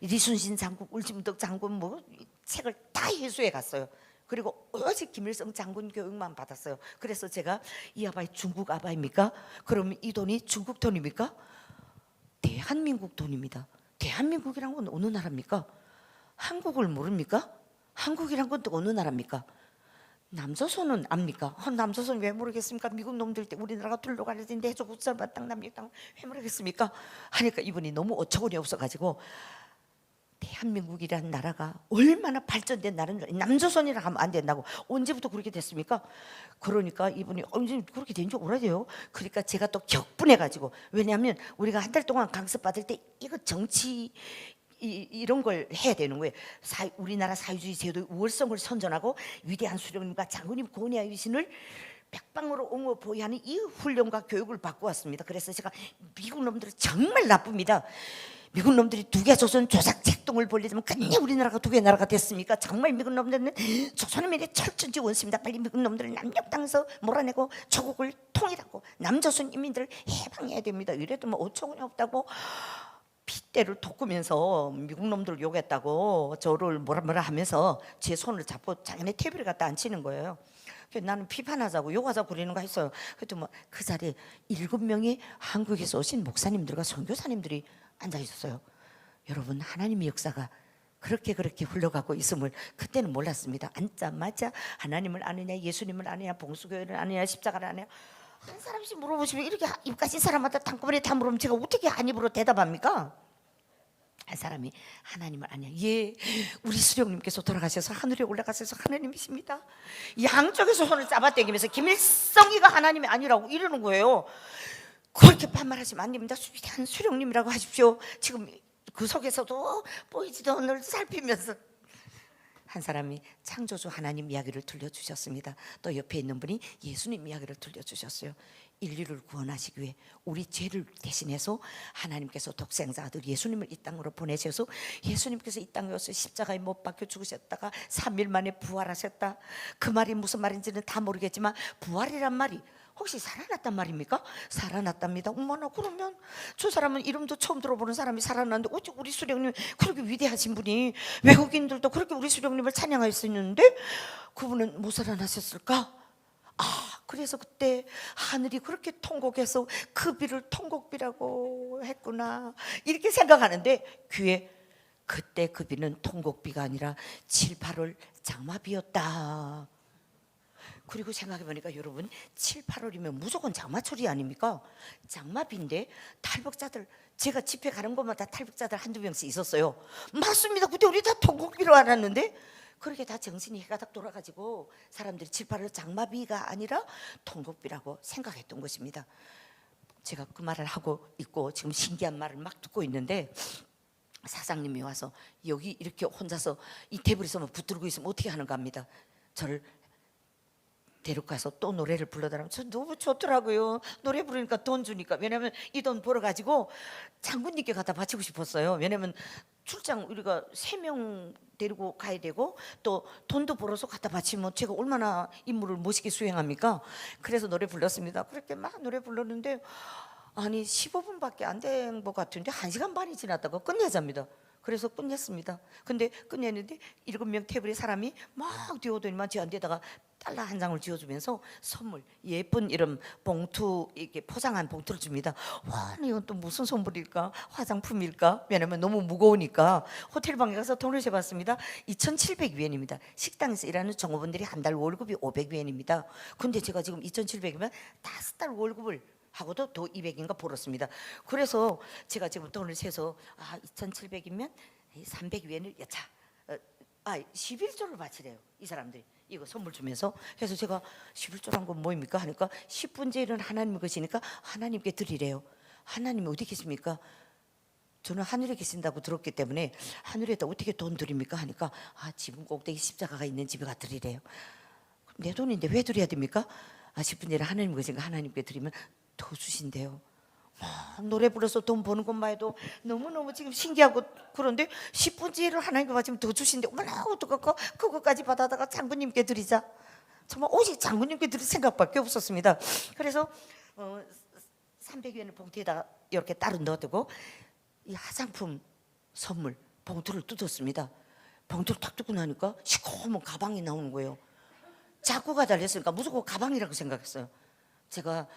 리순신 장군, 울진덕 장군 뭐 책을 다 회수해 갔어요. 그리고 오직 김일성 장군 교육만 받았어요. 그래서 제가 이 아바이 중국 아바입니까? 그러면 이 돈이 중국 돈입니까? 대한민국 돈입니다. 대한민국이란 건 어느 나라입니까? 한국을 모릅니까? 한국이란 건 또 어느 나라입니까? 남조선은 압니까? 남조선 왜 모르겠습니까? 미국 놈들 때 우리나라가 둘러가려는데 해적 우살바 땅 남미 땅왜 모르겠습니까? 하니까 이분이 너무 어처구니 없어가지고, 대한민국이라는 나라가 얼마나 발전된 나라인지, 남조선이라 하면 안 된다고. 언제부터 그렇게 됐습니까? 그러니까 이분이 언제 그렇게 된 지 오래돼요. 그러니까 제가 또 격분해가지고, 왜냐하면 우리가 한 달 동안 강습 받을 때 이거 정치 이런 걸 해야 되는 거예요. 우리나라 사회주의 제도의 우월성을 선전하고 위대한 수령님과 장군님 고뇌의 위신을 백방으로 옹호 보위하는 이 훈련과 교육을 받고 왔습니다. 그래서 제가 미국 놈들은 정말 나쁩니다. 미국 놈들이 두개 조선 조작 책동을 벌리자면 그냥 우리나라가 두 개 나라가 됐습니까? 정말 미국 놈들은 조선의 미래 철저히 원수입니다. 빨리 미국 놈들을 남녘 땅에서 몰아내고 조국을 통일하고 남조선 인민들을 해방해야 됩니다. 이래도 뭐 어처구니 없다고 핏대를 돋구면서 미국 놈들 욕했다고 저를 뭐라 하면서 제 손을 잡고 자기네 테이블에 갖다 앉히는 거예요. 그래서 나는 비판하자고 욕하자고 그러는 거 했어요. 그랬더니 뭐 그 자리에 7명의 한국에서 오신 목사님들과 선교사님들이 앉아 있었어요. 여러분, 하나님의 역사가 그렇게 흘러가고 있음을 그때는 몰랐습니다. 앉자마자 하나님을 아느냐, 예수님을 아느냐, 봉수교회를 아느냐, 십자가를 아느냐, 한 사람씩 물어보시면 이렇게 입 가진 사람마다 한꺼번에 다 물으면 제가 어떻게 한 입으로 대답합니까? 한 사람이 하나님을 아냐? 예, 우리 수령님께서 돌아가셔서 하늘에 올라가셔서 하나님이십니다. 양쪽에서 손을 잡아당기면서 김일성이가 하나님이 아니라고 이러는 거예요. 그렇게 반말하시면 안 됩니다. 위대한 수령님이라고 하십시오. 지금 그 속에서도 보이지도 않는 살피면서 한 사람이 창조주 하나님 이야기를 들려주셨습니다. 또 옆에 있는 분이 예수님 이야기를 들려주셨어요. 인류를 구원하시기 위해 우리 죄를 대신해서 하나님께서 독생자 아들 예수님을 이 땅으로 보내셔서 예수님께서 이 땅에 와서 십자가에 못 박혀 죽으셨다가 3일 만에 부활하셨다. 그 말이 무슨 말인지는 다 모르겠지만 부활이란 말이 혹시 살아났단 말입니까? 살아났답니다. 어머나, 그러면 저 사람은 이름도 처음 들어보는 사람이 살아났는데 어찌 우리 수령님 그렇게 위대하신 분이 외국인들도 그렇게 우리 수령님을 찬양할 수 있는데 그분은 못 살아나셨을까? 그래서 그때 하늘이 그렇게 통곡해서 그 비를 통곡비라고 했구나 이렇게 생각하는데 귀에 그때 그 비는 통곡비가 아니라 7, 8월 장마비였다. 그리고 생각해보니까 여러분 7, 8월이면 무조건 장마철이 아닙니까? 장마비인데 탈북자들 제가 집회 가는 곳마다 탈북자들 한두 명씩 있었어요. 맞습니다. 그때 우리 다 통곡비로 알았는데 그렇게 다 정신이 해가닥 돌아가지고 사람들이 7, 8월 장마비가 아니라 통곡비라고 생각했던 것입니다. 제가 그 말을 하고 있고 지금 신기한 말을 막 듣고 있는데 사장님이 와서 여기 이렇게 혼자서 이 테이블에 뭐 붙들고 있으면 어떻게 하는가 합니다. 저를 데려가서 또 노래를 불러달라면 저 너무 좋더라고요. 노래 부르니까 돈 주니까. 왜냐면 이 돈 벌어가지고 장군님께 갖다 바치고 싶었어요. 왜냐면 출장 우리가 3명 데리고 가야 되고 또 돈도 벌어서 갖다 바치면 제가 얼마나 임무를 멋있게 수행합니까? 그래서 노래 불렀습니다. 그렇게 막 노래 불렀는데 아니 15분밖에 안 된 것 같은데 1시간 반이 지났다고 끝내자입니다. 그래서 끝냈습니다. 근데 끝냈는데 7명 테이블에 사람이 막 뛰어오더니만 저한테다가 달러 한 장을 쥐어주면서 선물 예쁜 이런 봉투 이렇게 포장한 봉투를 줍니다. 와, 이건 또 무슨 선물일까? 화장품일까? 왜냐면 너무 무거우니까 호텔 방에 가서 돈을 재봤습니다. 2,700위엔입니다. 식당에서 일하는 종업원들이 한 달 월급이 500위엔입니다. 근데 제가 지금 2,700이면 5달 월급을 하고도 더 200인가 벌었습니다. 그래서 제가 지금 돈을 세서 2,700이면 300위엔을 자 11조를 바치래요. 이 사람들이 이거 선물 주면서. 그래서 제가 11조란 건 뭐입니까 하니까 10분째 일은 하나님 것이니까 하나님께 드리래요. 하나님 어디 계십니까? 저는 하늘에 계신다고 들었기 때문에 하늘에다 어떻게 돈 드립니까 하니까 지붕 꼭대기 십자가가 있는 집에 가 드리래요. 내 돈인데 왜 드려야 됩니까? 10분째 일은 하나님 것이니까 하나님께 드리면 더 주신대요. 노래 불러서 돈 버는 것만 해도 너무너무 지금 신기하고 그런데 10분째 일을 하나님께 바치면 더 주신대. 어머나 어떡할까? 그거까지 받아다가 장군님께 드리자. 정말 오직 장군님께 드릴 생각밖에 없었습니다. 그래서 300위엔을 봉투에다가 이렇게 따로 넣어두고 이 화장품 선물 봉투를 뜯었습니다. 봉투를 탁 뜯고 나니까 시커먼 가방이 나오는 거예요. 자구가 달렸으니까 무조건 가방이라고 생각했어요. 제가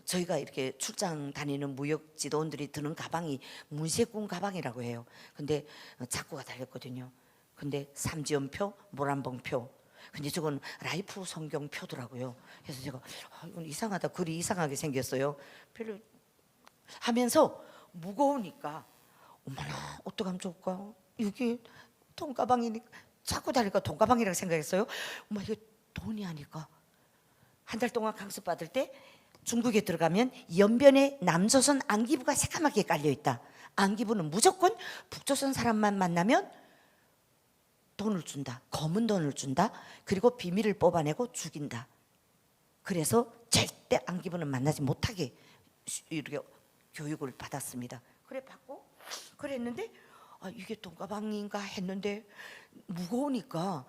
저희가 이렇게 출장 다니는 무역 지도원들이 드는 가방이 문세군 가방이라고 해요. 근데 자구가 달렸거든요. 근데 삼지연표, 모란봉표. 근데 저건 라이프 성경표더라고요. 그래서 제가 이건 이상하다. 글이 이상하게 생겼어요. 별로 하면서 무거우니까 어머나 어떡하면 좋을까? 이게 돈가방이니까 자꾸 달리니까 돈가방이라고 생각했어요. 엄마 이게 돈이 아닐까? 한 달 동안 강습 받을 때 중국에 들어가면 연변에 남조선 안기부가 새까맣게 깔려 있다. 안기부는 무조건 북조선 사람만 만나면 돈을 준다. 검은 돈을 준다. 그리고 비밀을 뽑아내고 죽인다. 그래서 절대 안기부는 만나지 못하게 이렇게 교육을 받았습니다. 그래 받고 그랬는데 이게 돈가방인가 했는데 무거우니까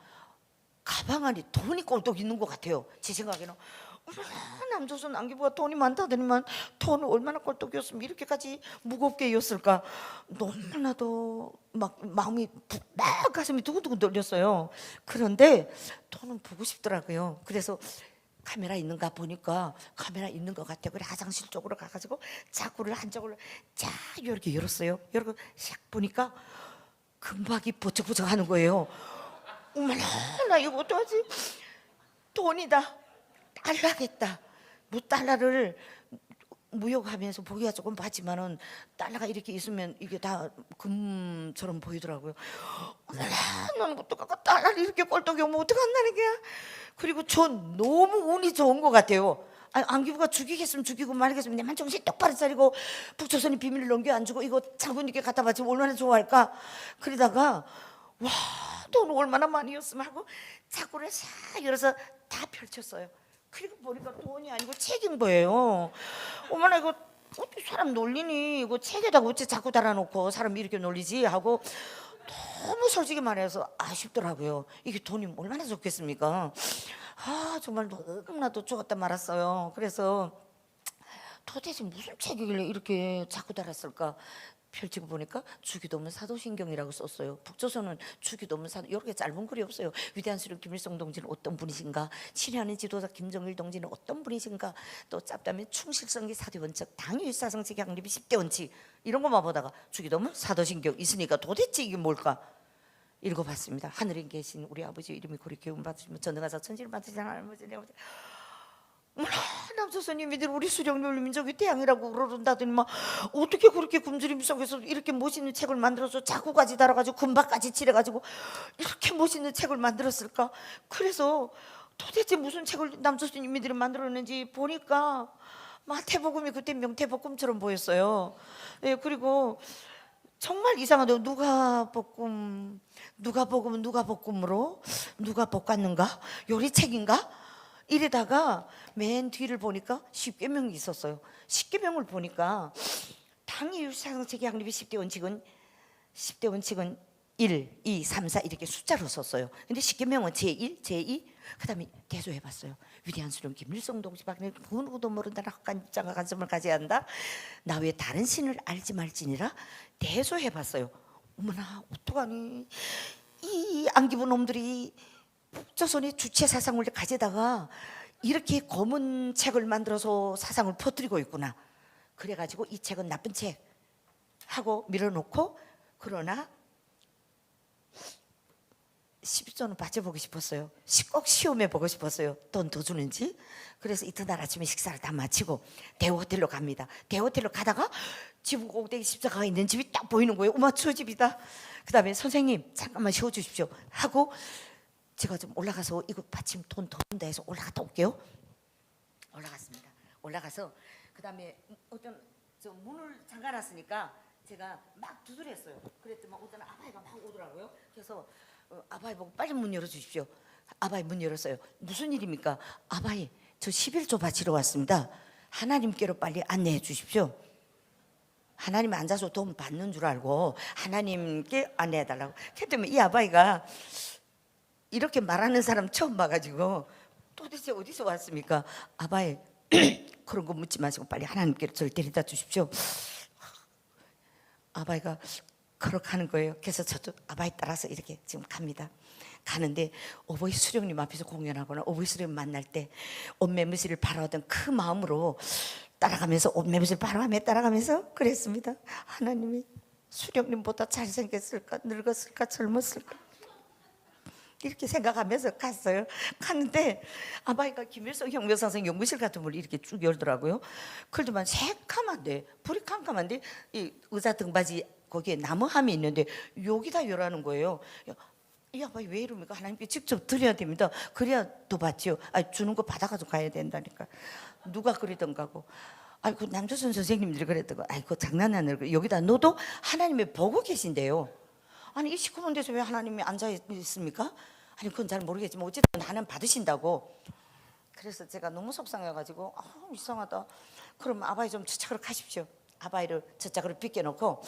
가방 안에 돈이 꼴떡 있는 것 같아요. 제 생각에는 남조선 안기부가 돈이 많다더니만 돈을 얼마나 꼴떡이었으면 이렇게까지 무겁게 였을까. 너무나도 막 마음이 막 가슴이 두근두근 떨렸어요. 그런데 돈은 보고 싶더라고요. 그래서 카메라 있는가 보니까 카메라 있는 것 같아요. 그래 화장실 쪽으로 가가지고 자구를 한쪽을 쫙 이렇게 열었어요. 열고 샥 보니까 금박이 버쩍버쩍 하는 거예요. 어머나 나 이거 어떡하지? 돈이다. 달라겠다. 뭐 달러를 무역하면서 보기가 조금 봤지만은 달러가 이렇게 있으면 이게 다 금처럼 보이더라고요. 나는 어떡하고 달러를 이렇게 꼴떡이 오면 어떡한다는 거야. 그리고 저 너무 운이 좋은 것 같아요. 안기부가 죽이겠으면 죽이고 말겠으면 내만 정신 똑바로 차리고 북조선이 비밀을 넘겨 안 주고 이거 장군님께 갖다 바치면 얼마나 좋아할까. 그러다가 와, 돈 얼마나 많이였으면 하고 자구를 싹 열어서 다 펼쳤어요. 그리고 보니까 돈이 아니고 책인 거예요. 어머나 이거 어떻게 사람 놀리니, 이거 책에다가 어째 자꾸 달아놓고 사람 이렇게 놀리지 하고 너무 솔직히 말해서 아쉽더라고요. 이게 돈이 얼마나 좋겠습니까. 정말 너무나도 죽었다 말았어요. 그래서 도대체 무슨 책이길래 이렇게 자꾸 달았을까 펼치고 보니까 주기도문 사도신경이라고 썼어요. 북조선은 주기도문 사도, 이렇게 짧은 글이 없어요. 위대한 수령 김일성 동지는 어떤 분이신가, 친애하는 지도자 김정일 동지는 어떤 분이신가, 또 짧다면 충실성기 사대 원칙, 당위 사상책 양립이 10대 원칙, 이런 것만 보다가 주기도문 사도신경 있으니까 도대체 이게 뭘까 읽어봤습니다. 하늘에 계신 우리 아버지 이름이 고리 교훈 받으시면 전능하사 천지를 만드시는 할아버지 내 아버지, 남조선님이들 우리 수령률 민족이 태양이라고 그러는다더니 막 어떻게 그렇게 굶주림 속에서 이렇게 멋있는 책을 만들어서 자구까지 달아가지고 금박까지 칠해가지고 이렇게 멋있는 책을 만들었을까. 그래서 도대체 무슨 책을 남조선님이들이 만들었는지 보니까 마태복음이 그때 명태복음처럼 보였어요. 예, 그리고 정말 이상하대요. 누가복음으로 누가 볶았는가 요리책인가 이러다가 맨 뒤를 보니까 10계명이 있었어요. 10계명을 보니까 당위 사상체계 양립의 10대 원칙은 1, 2, 3, 4 이렇게 숫자로 썼어요. 근데 10계명은 제1, 제2 그다음에 대조해봤어요. 위대한 수령 김일성 동지 박근혜 그 누구도 모른다는 헛간 입장과 관점을 가져야 한다. 나 외에 다른 신을 알지 말지니라 대조해봤어요. 어머나 어떡하니 이 안기부 놈들이 북조선의 주체 사상을 가져다가 이렇게 검은 책을 만들어서 사상을 퍼뜨리고 있구나. 그래가지고 이 책은 나쁜 책 하고 밀어놓고, 그러나 12조는 빠져보고 싶었어요. 꼭 시험해보고 싶었어요. 돈 더 주는지. 그래서 이튿날 아침에 식사를 다 마치고 대호텔로 갑니다. 대호텔로 가다가 지붕 꼭대기 십자가가 있는 집이 딱 보이는 거예요. 어머 저 집이다. 그 다음에 선생님 잠깐만 쉬어주십시오 하고 제가 좀 올라가서 이거 받침 돈 더 준다 해서 올라갔다 올게요. 올라갔습니다. 올라가서 그 다음에 어떤 저 문을 잠가놨으니까 제가 막 두드렸어요. 그랬더니 어떤 아바이가 막 오더라고요. 그래서 아바이 보고 빨리 문 열어주십시오. 아바이 문 열었어요. 무슨 일입니까? 아바이 저 11조 바치러 왔습니다. 하나님께로 빨리 안내해 주십시오. 하나님 앉아서 돈 받는 줄 알고 하나님께 안내해 달라고. 그랬더니 이 아바이가 이렇게 말하는 사람 처음 봐가지고 도대체 어디서 왔습니까? 아바이 그런 거 묻지 마시고 빨리 하나님께로 저를 데려다 주십시오. 아바이가 그렇게 하는 거예요. 그래서 저도 아바이 따라서 이렇게 지금 갑니다. 가는데 어버이 수령님 앞에서 공연하거나 어버이 수령 만날 때 옷매무새를 바라하던 그 마음으로 따라가면서 옷매무새를 바라하며 따라가면서 그랬습니다. 하나님이 수령님보다 잘생겼을까, 늙었을까, 젊었을까 이렇게 생각하면서 갔어요. 갔는데 아바이가 김일성 혁명사상 연구실 같은 걸 이렇게 쭉 열더라고요. 그래도만 새카만데 불이 캄캄한데 이 의자 등받이 거기에 나무함이 있는데 여기다 열라는 거예요. 이 아바이 왜 이럽니까? 하나님께 직접 드려야 됩니다. 그래야 더 받지요. 주는 거 받아가지고 가야 된다니까. 누가 그러던가고. 그 남조선 선생님들이 그랬다고. 그거 장난 아니고 여기다 넣어도 하나님이 보고 계신대요. 아니 이 시커먼 데서 왜 하나님이 앉아 있습니까? 아니 그건 잘 모르겠지만 어쨌든 하나님 받으신다고. 그래서 제가 너무 속상해가지고 이상하다. 그럼 아바이 좀 저쪽으로 가십시오. 아바이를 저쪽으로 빗겨놓고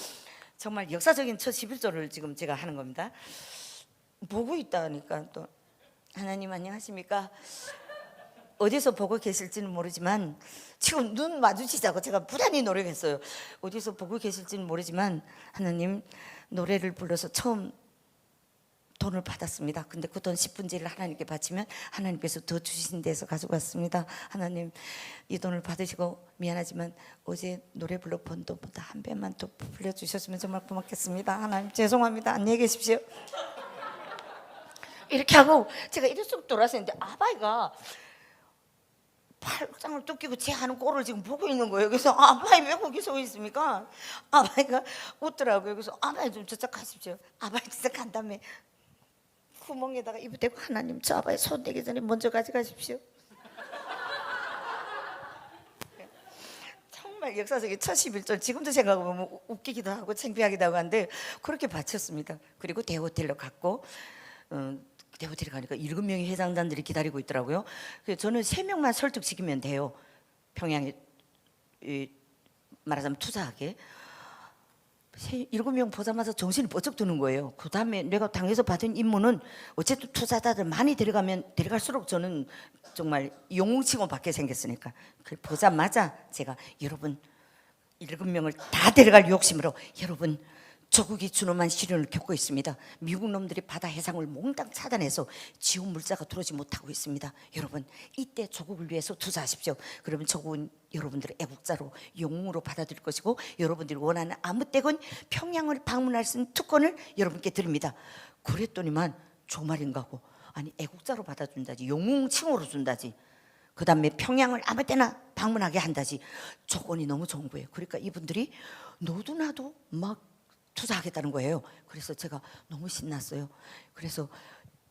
정말 역사적인 첫 11조를 지금 제가 하는 겁니다. 보고 있다니까 또 하나님 안녕하십니까? 어디서 보고 계실지는 모르지만 지금 눈 마주치자고 제가 부단히 노력했어요. 어디서 보고 계실지는 모르지만 하나님 노래를 불러서 처음 돈을 받았습니다. 근데 그 돈 10분제를 하나님께 바치면 하나님께서 더 주신 데서 가져갔습니다. 하나님 이 돈을 받으시고 미안하지만 어제 노래 불러 번 돈보다 한 배만 더 불려주셨으면 정말 고맙겠습니다. 하나님 죄송합니다. 안녕히 계십시오. 이렇게 하고 제가 이리 쑥 돌아서는데 아바이가 팔짱을 뜯기고 제 하는 꼴을 지금 보고 있는 거예요. 그래서 아바이 왜 거기 서 있습니까? 아바이가 웃더라고요. 그래서 아바이 좀 저쪽 가십시오. 아바이 진짜 간다며 구멍에다가 입을 대고 하나님 저 아바이 손 대기 전에 먼저 가져가십시오. 정말 역사적인 첫 11절 지금도 생각하면 웃기기도 하고 창피하기도 하고 한데 그렇게 바쳤습니다. 그리고 대호텔로 갔고 대호텔에 가니까 7명의 회장단들이 기다리고 있더라고요. 그래서 저는 3명만 설득시키면 돼요. 평양에 말하자면 투자하게. 7명 보자마자 정신이 번쩍 드는 거예요. 그 다음에 내가 당에서 받은 임무는 어쨌든 투자자들 많이 데려갈수록 저는 정말 영웅치고 받게 생겼으니까 보자마자 제가 여러분 7명을 다 데려갈 욕심으로 여러분 조국이 준엄한 시련을 겪고 있습니다. 미국 놈들이 바다 해상을 몽땅 차단해서 지원 물자가 들어오지 못하고 있습니다. 여러분 이때 조국을 위해서 투자하십시오. 그러면 조국은 여러분들을 애국자로 영웅으로 받아들일 것이고 여러분들이 원하는 아무 때건 평양을 방문할 수 있는 특권을 여러분께 드립니다. 그랬더니만 조말인가 하고 아니 애국자로 받아준다지 영웅칭호로 준다지 그 다음에 평양을 아무 때나 방문하게 한다지 조건이 너무 좋은 거예요. 그러니까 이분들이 너도나도 막 투자하겠다는 거예요. 그래서 제가 너무 신났어요. 그래서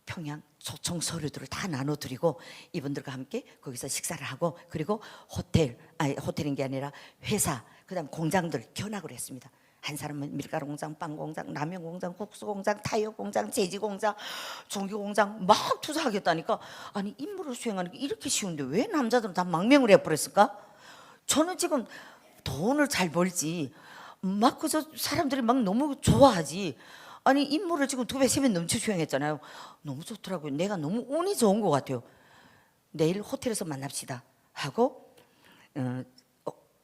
평양 초청 서류들을 다 나눠드리고 이분들과 함께 거기서 식사를 하고 그리고 호텔인 게 아니라 회사 그다음 공장들 견학을 했습니다. 한 사람은 밀가루 공장, 빵 공장, 라면 공장, 국수 공장, 타이어 공장, 제지 공장, 종기 공장 막 투자하겠다니까 아니 임무를 수행하는 게 이렇게 쉬운데 왜 남자들은 다 망명을 해버렸을까? 저는 지금 돈을 잘 벌지 막 그저 사람들이 막 너무 좋아하지 아니 임무를 지금 2배 3배 넘쳐 수행했잖아요. 너무 좋더라고요. 내가 너무 운이 좋은 것 같아요. 내일 호텔에서 만납시다 하고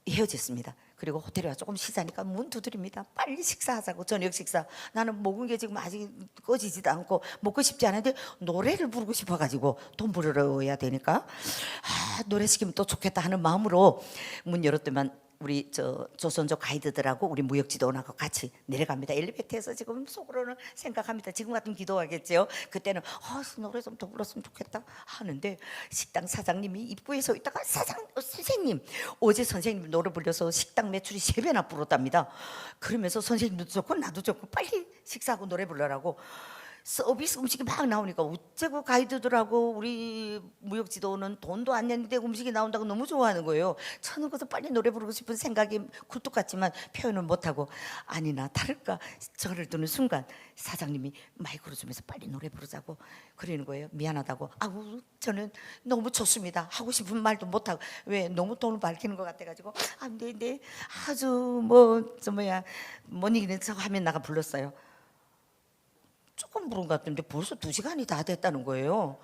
헤어졌습니다. 그리고 호텔에 와 조금 쉬자니까 문 두드립니다. 빨리 식사하자고 저녁 식사. 나는 먹은 게 지금 아직 꺼지지도 않고 먹고 싶지 않은데 노래를 부르고 싶어가지고 돈 벌어야 되니까 노래 시키면 또 좋겠다 하는 마음으로 문 열었더만 우리 조선족 가이드들하고 우리 무역지도원하고 같이 내려갑니다. 엘리베이터에서 지금 속으로는 생각합니다. 지금 같은 기도하겠죠. 그때는 노래 좀 더 불렀으면 좋겠다 하는데 식당 사장님이 입구에 서 있다가 선생님 어제 선생님 노래 불려서 식당 매출이 3배나 불었답니다. 그러면서 선생님도 좋고 나도 좋고 빨리 식사하고 노래 불러라고 서비스 음식이 막 나오니까 어째고 가이드들하고 우리 무역지도는 돈도 안 냈는데 음식이 나온다고 너무 좋아하는 거예요. 저는 그래서 빨리 노래 부르고 싶은 생각이 굴뚝 같지만 표현을 못하고 아니나 다를까 저를 두는 순간 사장님이 마이크를 주면서 빨리 노래 부르자고 그러는 거예요. 미안하다고 아우 저는 너무 좋습니다 하고 싶은 말도 못하고 왜 너무 돈을 밝히는 것 같아가지고 네 아주 못 이기는 척 하면 나가 불렀어요. 조금 부른 것 같은데 벌써 2시간이 다 됐다는 거예요.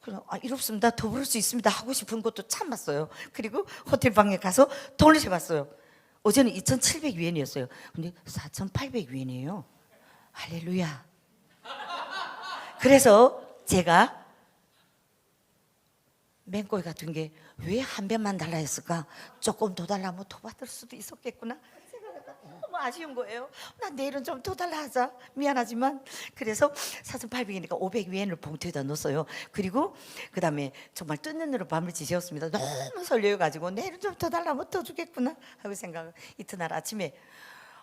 그냥 이렇습니다. 더 부를 수 있습니다 하고 싶은 것도 참았어요. 그리고 호텔 방에 가서 돈을 재봤어요. 어제는 2,700위엔이었어요. 근데 4,800위엔이에요. 할렐루야. 그래서 제가 맹꼬이 같은 게 왜 한 배만 달라 했을까? 조금 더 달라면 더 받을 수도 있었겠구나. 너무 아쉬운 거예요. 나 내일은 좀 더 달라 하자. 미안하지만 그래서 4,800이니까 500위엔을 봉투에다 넣었어요. 그리고 그 다음에 정말 뜯는 대로 밤을 지새웠습니다. 너무 설레어가지고 내일은 좀 더 달라면 더 주겠구나 하고 생각. 이튿날 아침에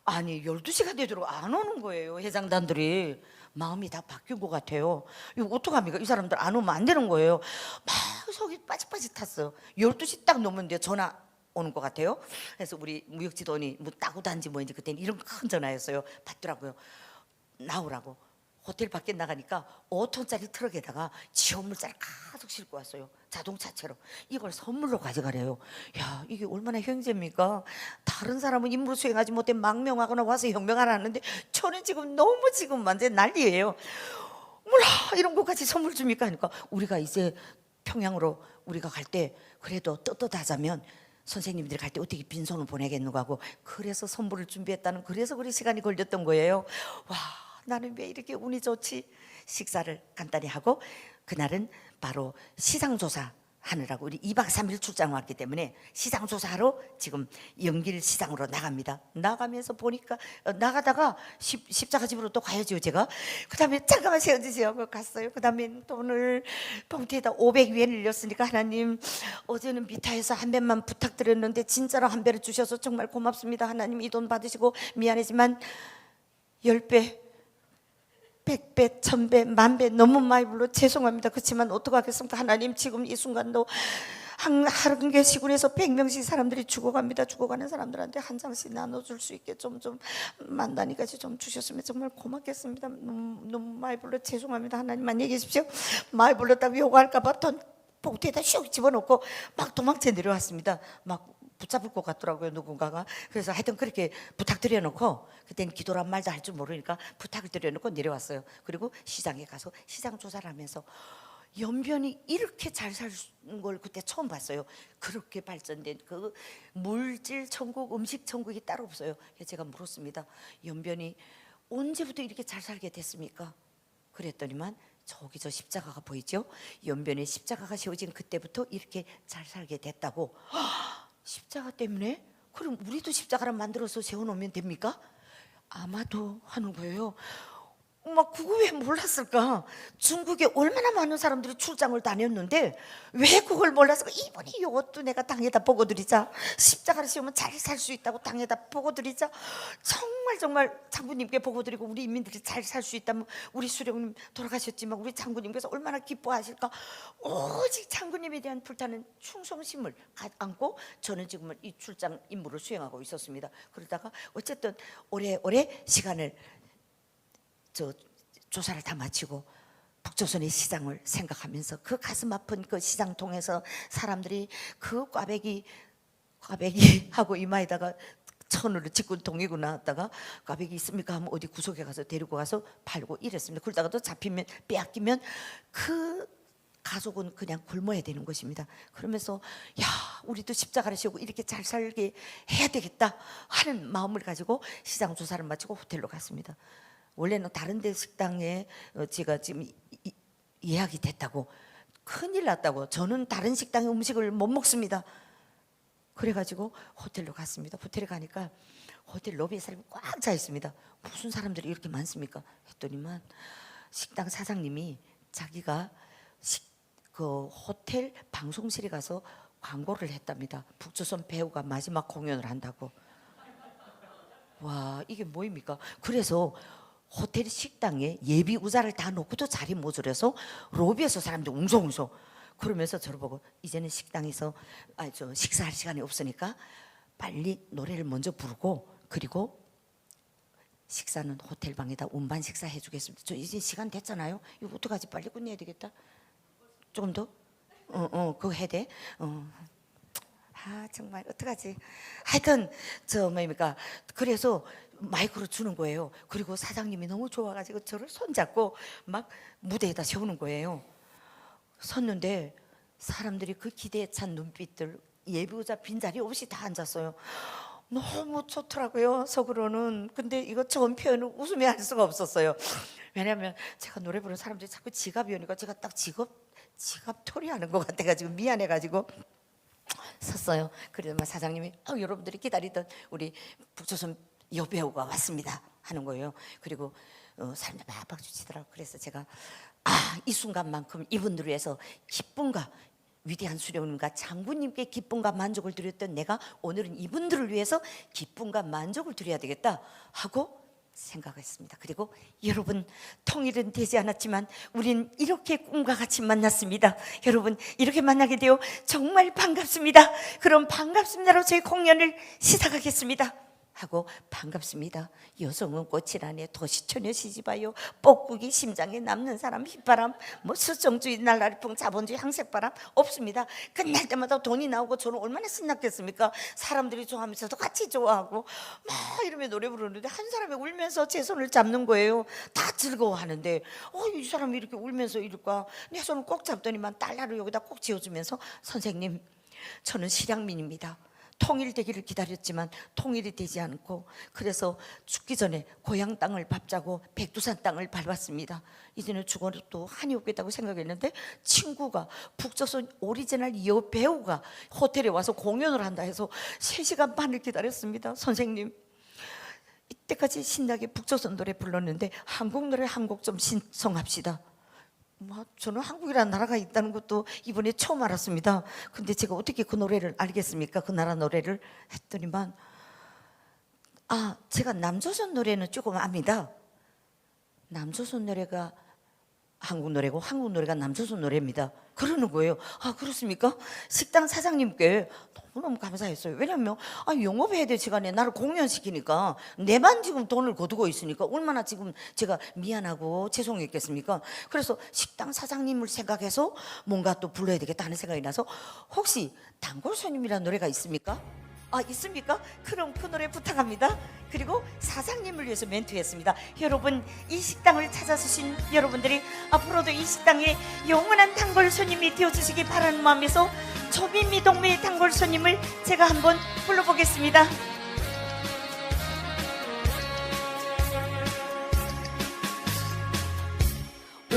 아니 12시가 되도록 안 오는 거예요. 회장단들이. 마음이 다 바뀐 것 같아요. 이거 어떡합니까? 이 사람들 안 오면 안 되는 거예요. 막 속이 빠짓빠짓했어요. 12시 딱 넘었는데 전화 오는 것 같아요. 그래서 우리 무역지도원이 뭐 따고단지 뭐인지 그때는 이런 큰 전화였어요. 받더라고요. 나오라고. 호텔 밖에 나가니까 5톤짜리 트럭에다가 지원물자를 가득 싣고 왔어요. 자동차처럼. 이걸 선물로 가져가래요. 야 이게 얼마나 형제입니까? 다른 사람은 임무를 수행하지 못해 망명하거나 와서 혁명을 하는데 저는 지금 너무 완전 난리예요. 몰라 이런 것까지 선물 줍니까 하니까 우리가 이제 평양으로 우리가 갈 때 그래도 떳떳하자면 선생님들이 갈 때 어떻게 빈손을 보내겠는가 하고 그래서 선물을 준비했다는 그래서 그리 시간이 걸렸던 거예요. 와 나는 왜 이렇게 운이 좋지? 식사를 간단히 하고 그날은 바로 시장조사 하느라고 우리 2박 3일 출장 왔기 때문에 시장 조사하러 지금 영길 시장으로 나갑니다. 나가면서 보니까 나가다가 십자가 집으로 또 가야죠 제가. 그 다음에 잠깐만 세워주세요 하고 갔어요. 그 다음에 돈을 봉투에다 500위안을 넣었으니까 하나님 어제는 미타에서 한 배만 부탁드렸는데 진짜로 한 배를 주셔서 정말 고맙습니다. 하나님 이 돈 받으시고 미안하지만 10배 100배, 1000배, 10,000배 너무 많이 불러 죄송합니다. 그렇지만 어떡하겠습니까? 하나님 지금 이 순간도 한 개시군에서 100명씩 사람들이 죽어갑니다. 죽어가는 사람들한테 한 장씩 나눠줄 수 있게 좀 만다니까 좀 주셨으면 정말 고맙겠습니다. 너무 많이 불러 죄송합니다. 하나님만 얘기해 주십시오. 많이 불렀다고 요구할까봐 돈 봉투에다 슉 집어넣고 막 도망쳐 내려왔습니다. 막 붙잡을 것 같더라고요 누군가가. 그래서 하여튼 그렇게 부탁드려 놓고 그때는 기도란 말도 할 줄 모르니까 부탁을 드려 놓고 내려왔어요. 그리고 시장에 가서 시장 조사를 하면서 연변이 이렇게 잘 사는 걸 그때 처음 봤어요. 그렇게 발전된 그 물질 천국, 음식 천국이 따로 없어요. 그래서 제가 물었습니다. 연변이 언제부터 이렇게 잘 살게 됐습니까? 그랬더니만 저기 저 십자가가 보이죠? 연변에 십자가가 세워진 그때부터 이렇게 잘 살게 됐다고. 십자가 때문에? 그럼 우리도 십자가를 만들어서 세워놓으면 됩니까? 아마도 하는 거예요. 막 그거 왜 몰랐을까? 중국에 얼마나 많은 사람들이 출장을 다녔는데 왜 그걸 몰랐을까? 이번에 이것도 내가 당에다 보고드리자. 십자가를 세우면 잘 살 수 있다고 당에다 보고드리자. 정말 장군님께 보고드리고 우리 인민들이 잘 살 수 있다면 우리 수령님 돌아가셨지만 우리 장군님께서 얼마나 기뻐하실까? 오직 장군님에 대한 불타는 충성심을 안고 저는 지금 이 출장 임무를 수행하고 있었습니다. 그러다가 어쨌든 오래 시간을 조사를 다 마치고 북조선의 시장을 생각하면서 그 가슴 아픈 그 시장 통해서 사람들이 그 꽈배기 하고 이마에다가 천으로 직군 동이고 나왔다가 꽈배기 있습니까 하면 어디 구석에 가서 데리고 가서 팔고 이랬습니다. 그러다가 또 잡히면 빼앗기면 그 가족은 그냥 굶어야 되는 것입니다. 그러면서 야 우리도 십자가를 세우고 이렇게 잘 살게 해야 되겠다 하는 마음을 가지고 시장 조사를 마치고 호텔로 갔습니다. 원래는 다른 데 식당에 제가 지금 예약이 됐다고 큰일 났다고 저는 다른 식당의 음식을 못 먹습니다. 그래가지고 호텔로 갔습니다. 호텔에 가니까 호텔 로비에 사람이 꽉 차 있습니다. 무슨 사람들이 이렇게 많습니까? 했더니만 식당 사장님이 자기가 그 호텔 방송실에 가서 광고를 했답니다. 북조선 배우가 마지막 공연을 한다고. 와 이게 뭐입니까? 그래서 호텔 식당에 예비 의자를 다 놓고도 자리 모자라서 로비에서 사람들 웅성웅성 그러면서 저를 보고 이제는 식당에서 식사할 시간이 없으니까 빨리 노래를 먼저 부르고 그리고 식사는 호텔 방에다 운반 식사 해주겠습니다. 저 이제 시간 됐잖아요. 이거 어떡하지? 빨리 끝내야 되겠다. 조금 더? 그거 해야 돼? 정말 어떡하지? 하여튼 뭡니까? 그래서 마이크로 주는 거예요. 그리고 사장님이 너무 좋아가지고 저를 손잡고 막 무대에다 세우는 거예요. 섰는데 사람들이 그 기대에 찬 눈빛들 예비의자 빈자리 없이 다 앉았어요. 너무 좋더라고요 속으로는. 근데 이거 좋은 표현은 웃으며 할 수가 없었어요. 왜냐하면 제가 노래 부르는 사람들이 자꾸 지갑이 오니까 제가 딱 지갑 토리하는 것 같아가지고 미안해가지고 섰어요. 그래서 사장님이 여러분들이 기다리던 우리 북조선 여배우가 왔습니다 하는 거예요. 그리고 사람들 막 박수 치더라고요. 그래서 제가 이 순간만큼 이분들을 위해서 기쁨과 위대한 수령님과 장군님께 기쁨과 만족을 드렸던 내가 오늘은 이분들을 위해서 기쁨과 만족을 드려야 되겠다 하고 생각했습니다. 그리고 여러분 통일은 되지 않았지만 우린 이렇게 꿈과 같이 만났습니다. 여러분 이렇게 만나게 되어 정말 반갑습니다. 그럼 반갑습니다로 저희 공연을 시작하겠습니다 하고 반갑습니다. 여성은 꽃이라네 도시처녀 시집와요. 뻐꾸기 심장에 남는 사람 휘바람 수정주의 날라리풍 자본주의 항색바람 없습니다. 끝날 때마다 돈이 나오고 저는 얼마나 신났겠습니까? 사람들이 좋아하면서도 같이 좋아하고 막 이러면 노래 부르는데 한 사람이 울면서 제 손을 잡는 거예요. 다 즐거워하는데 이 사람이 이렇게 울면서 이럴까? 내 손을 꼭 잡더니만 달러를 여기다 꼭 쥐어주면서 선생님 저는 실향민입니다. 통일되기를 기다렸지만 통일이 되지 않고, 그래서 죽기 전에 고향 땅을 밟자고 백두산 땅을 밟았습니다. 이제는 죽어도 한이 없겠다고 생각했는데 친구가 북조선 오리지널 여배우가 호텔에 와서 공연을 한다 해서 3시간 반을 기다렸습니다. 선생님, 이때까지 신나게 북조선 노래 불렀는데 한국 노래 한 곡 좀 신청합시다. 저는 한국이라는 나라가 있다는 것도 이번에 처음 알았습니다. 근데 제가 어떻게 그 노래를 알겠습니까? 그 나라 노래를 했더니만, 제가 남조선 노래는 조금 압니다. 남조선 노래가 한국 노래고 한국 노래가 남조선 노래입니다. 그러는 거예요. 그렇습니까? 식당 사장님께 너무너무 감사했어요. 왜냐면 영업해야 될 시간에 나를 공연시키니까 내만 지금 돈을 거두고 있으니까 얼마나 지금 제가 미안하고 죄송했겠습니까? 그래서 식당 사장님을 생각해서 뭔가 또 불러야 되겠다 하는 생각이 나서, 혹시 단골 손님이라는 노래가 있습니까? 있습니까? 그럼 그 노래 부탁합니다. 그리고 사장님을 위해서 멘트했습니다. 여러분, 이 식당을 찾아주신 여러분들이 앞으로도 이 식당에 영원한 단골 손님이 되어주시기 바라는 마음에서 조민미 동매의 단골 손님을 제가 한번 불러보겠습니다.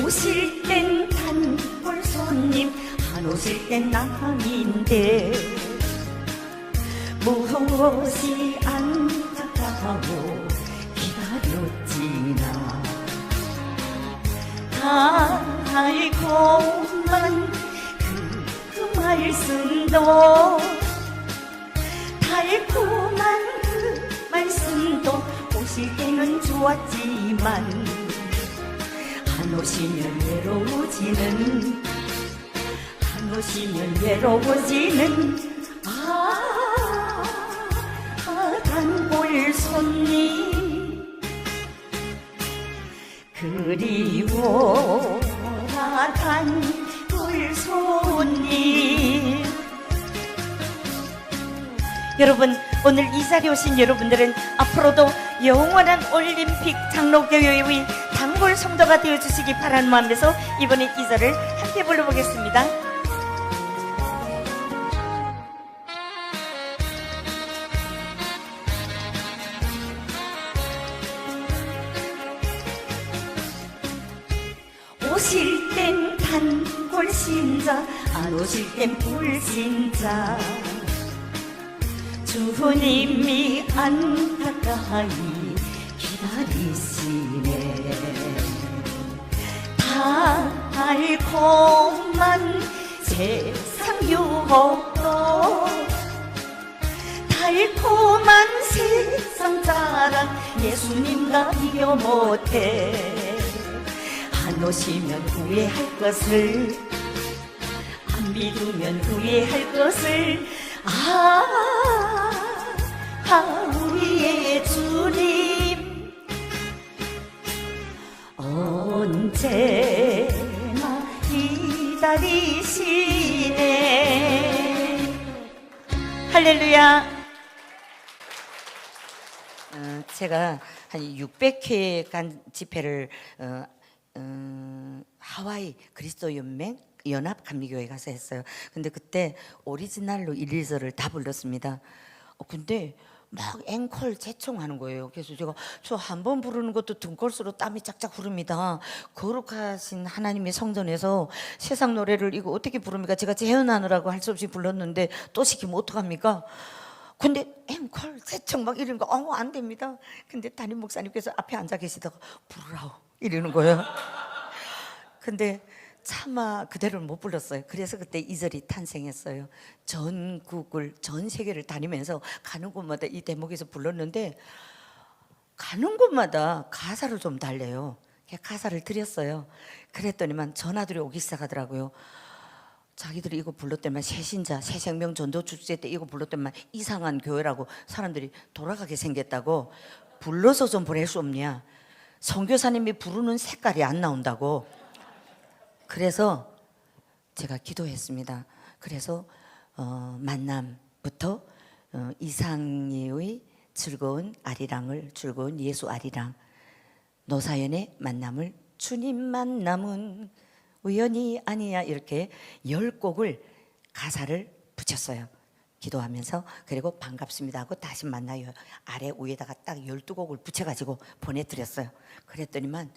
오실 땐 단골 손님, 안 오실 땐 남인데 무엇이 안타까워 기다렸지나, 달콤한 그 말씀도, 달콤한 그 말씀도 오실 때는 좋았지만 안 오시면 외로워지는, 안 오시면 외로워지는 단골 손님 그리워라, 단골 손님. 여러분, 오늘 이 자리에 오신 여러분들은 앞으로도 영원한 올림픽 장로교회의 단골 성도가 되어주시기 바라는 마음에서 이번에 이 절을 함께 불러보겠습니다. 오실 땐 단골 신자, 안 오실 땐 불신자, 주님이 안타까이 기다리시네. 달콤한 세상 유혹도, 달콤한 세상 자랑 예수님과 비교 못해. 안 오시면 후회할 것을, 안 믿으면 후회할 것을, 우리의 주님 언제나 기다리시네. 할렐루야. 제가 한 600회 간 집회를 하와이 그리스도 연합 감리교회 가서 했어요. 근데 그때 오리지널로 1, 2절을 다 불렀습니다. 근데 막 앵콜 재청하는 거예요. 그래서 제가 저 한 번 부르는 것도 등골수로 땀이 짝짝 흐릅니다. 거룩하신 하나님의 성전에서 세상 노래를 이거 어떻게 부릅니까? 제가 재현하느라고 할 수 없이 불렀는데 또 시키면 어떡합니까? 근데 앵콜 재청 막 이런 거 안 됩니다. 근데 담임 목사님께서 앞에 앉아 계시다가 부르라고 이러는 거예요. 근데 차마 그대로는 못 불렀어요. 그래서 그때 이 절이 탄생했어요. 전국을, 전 세계를 다니면서 가는 곳마다 이 대목에서 불렀는데, 가는 곳마다 가사를 좀 달래요. 가사를 드렸어요. 그랬더니만 전화들이 오기 시작하더라고요. 자기들이 이거 불렀더만 새신자, 새생명 전도 축제 때 이거 불렀더만 이상한 교회라고, 사람들이 돌아가게 생겼다고, 불러서 좀 보낼 수 없냐, 선교사님이 부르는 색깔이 안 나온다고. 그래서 제가 기도했습니다. 그래서 만남부터 이상희의 즐거운 아리랑을, 즐거운 예수 아리랑, 노사연의 만남을, 주님 만남은 우연이 아니야, 이렇게 10곡을 가사를 붙였어요. 기도하면서 그리고 반갑습니다 하고 다시 만나요. 아래 위에다가 딱 12곡을 붙여가지고 보내드렸어요. 그랬더니만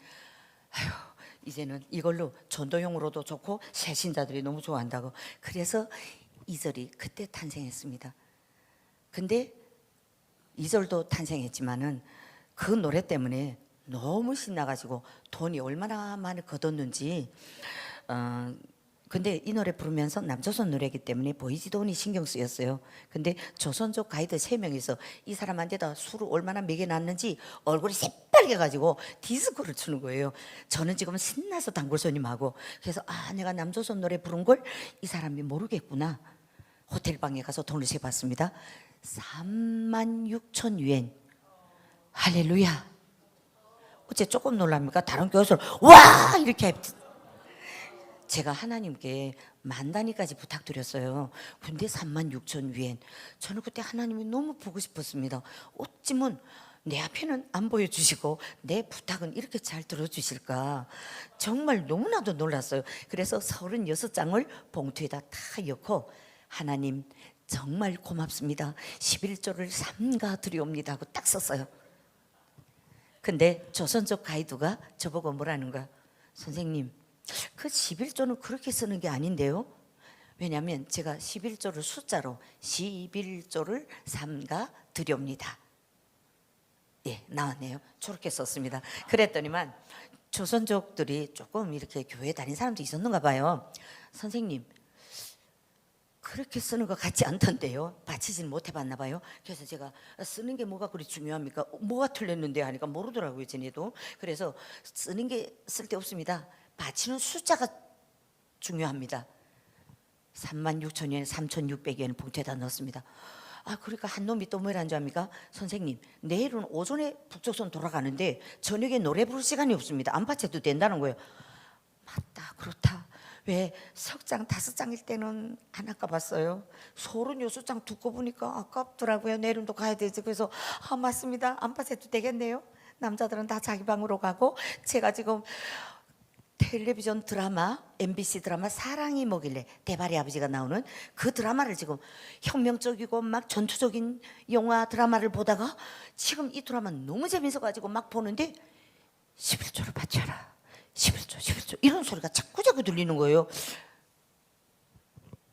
이제는 이걸로 전도용으로도 좋고 새신자들이 너무 좋아한다고. 그래서 2절이 그때 탄생했습니다. 근데 2절도 탄생했지만은 그 노래 때문에 너무 신나가지고 돈이 얼마나 많이 거뒀는지. 근데 이 노래 부르면서 남조선 노래이기 때문에 보이지도 않니 신경 쓰였어요. 근데 조선족 가이드 3명이서 이 사람한테다 술을 얼마나 먹여놨는지 얼굴이 새빨개 가지고 디스코를 추는 거예요. 저는 지금 신나서 단골손님하고. 그래서 내가 남조선 노래 부른 걸 이 사람이 모르겠구나. 호텔방에 가서 돈을 세봤습니다. 36,000위엔. 할렐루야. 어째 조금 놀랍니까? 다른 교회에서 와 이렇게 제가 하나님께 10,000단위까지 부탁드렸어요. 근데 36,000위엔. 저는 그때 하나님이 너무 보고 싶었습니다. 어찌면 내 앞에는 안 보여주시고 내 부탁은 이렇게 잘 들어주실까. 정말 너무나도 놀랐어요. 그래서 36장을 봉투에다 다 넣고 하나님 정말 고맙습니다. 11조를 삼가 드리옵니다 하고 딱 썼어요. 근데 조선족 가이드가 저보고 뭐라는가. 선생님 그 11조는 그렇게 쓰는 게 아닌데요. 왜냐하면 제가 11조를 숫자로 11조를 삼가 드리옵니다. 예, 나왔네요. 저렇게 썼습니다. 그랬더니만 조선족들이 조금 이렇게 교회 다닌 사람도 있었는가 봐요. 선생님 그렇게 쓰는 것 같지 않던데요. 받치진 못해봤나 봐요. 그래서 제가 쓰는 게 뭐가 그리 중요합니까? 뭐가 틀렸는데 하니까 모르더라고요. 쟤네도. 그래서 쓰는 게 쓸데없습니다. 바치는 숫자가 중요합니다. 36,000원, 3,600원 봉투에다 넣었습니다. 그러니까 한 놈이 또 뭐라는 줄 압니까? 선생님 내일은 오전에 북조선 돌아가는데 저녁에 노래 부를 시간이 없습니다. 안 바쳐도 된다는 거예요. 맞다, 그렇다. 왜 석장 5장일 때는 안 아까봤어요. 36장 듣고 보니까 아깝더라고요. 내일도 가야 되지. 그래서 맞습니다. 안 바쳐도 되겠네요. 남자들은 다 자기 방으로 가고 제가 지금 텔레비전 드라마, MBC 드라마 사랑이 뭐길래 대발의 아버지가 나오는 그 드라마를 지금 혁명적이고 막 전투적인 영화 드라마를 보다가 지금 이 드라마 너무 재밌어가지고 막 보는데 11조를 바쳐라. 11조 이런 소리가 자꾸 들리는 거예요.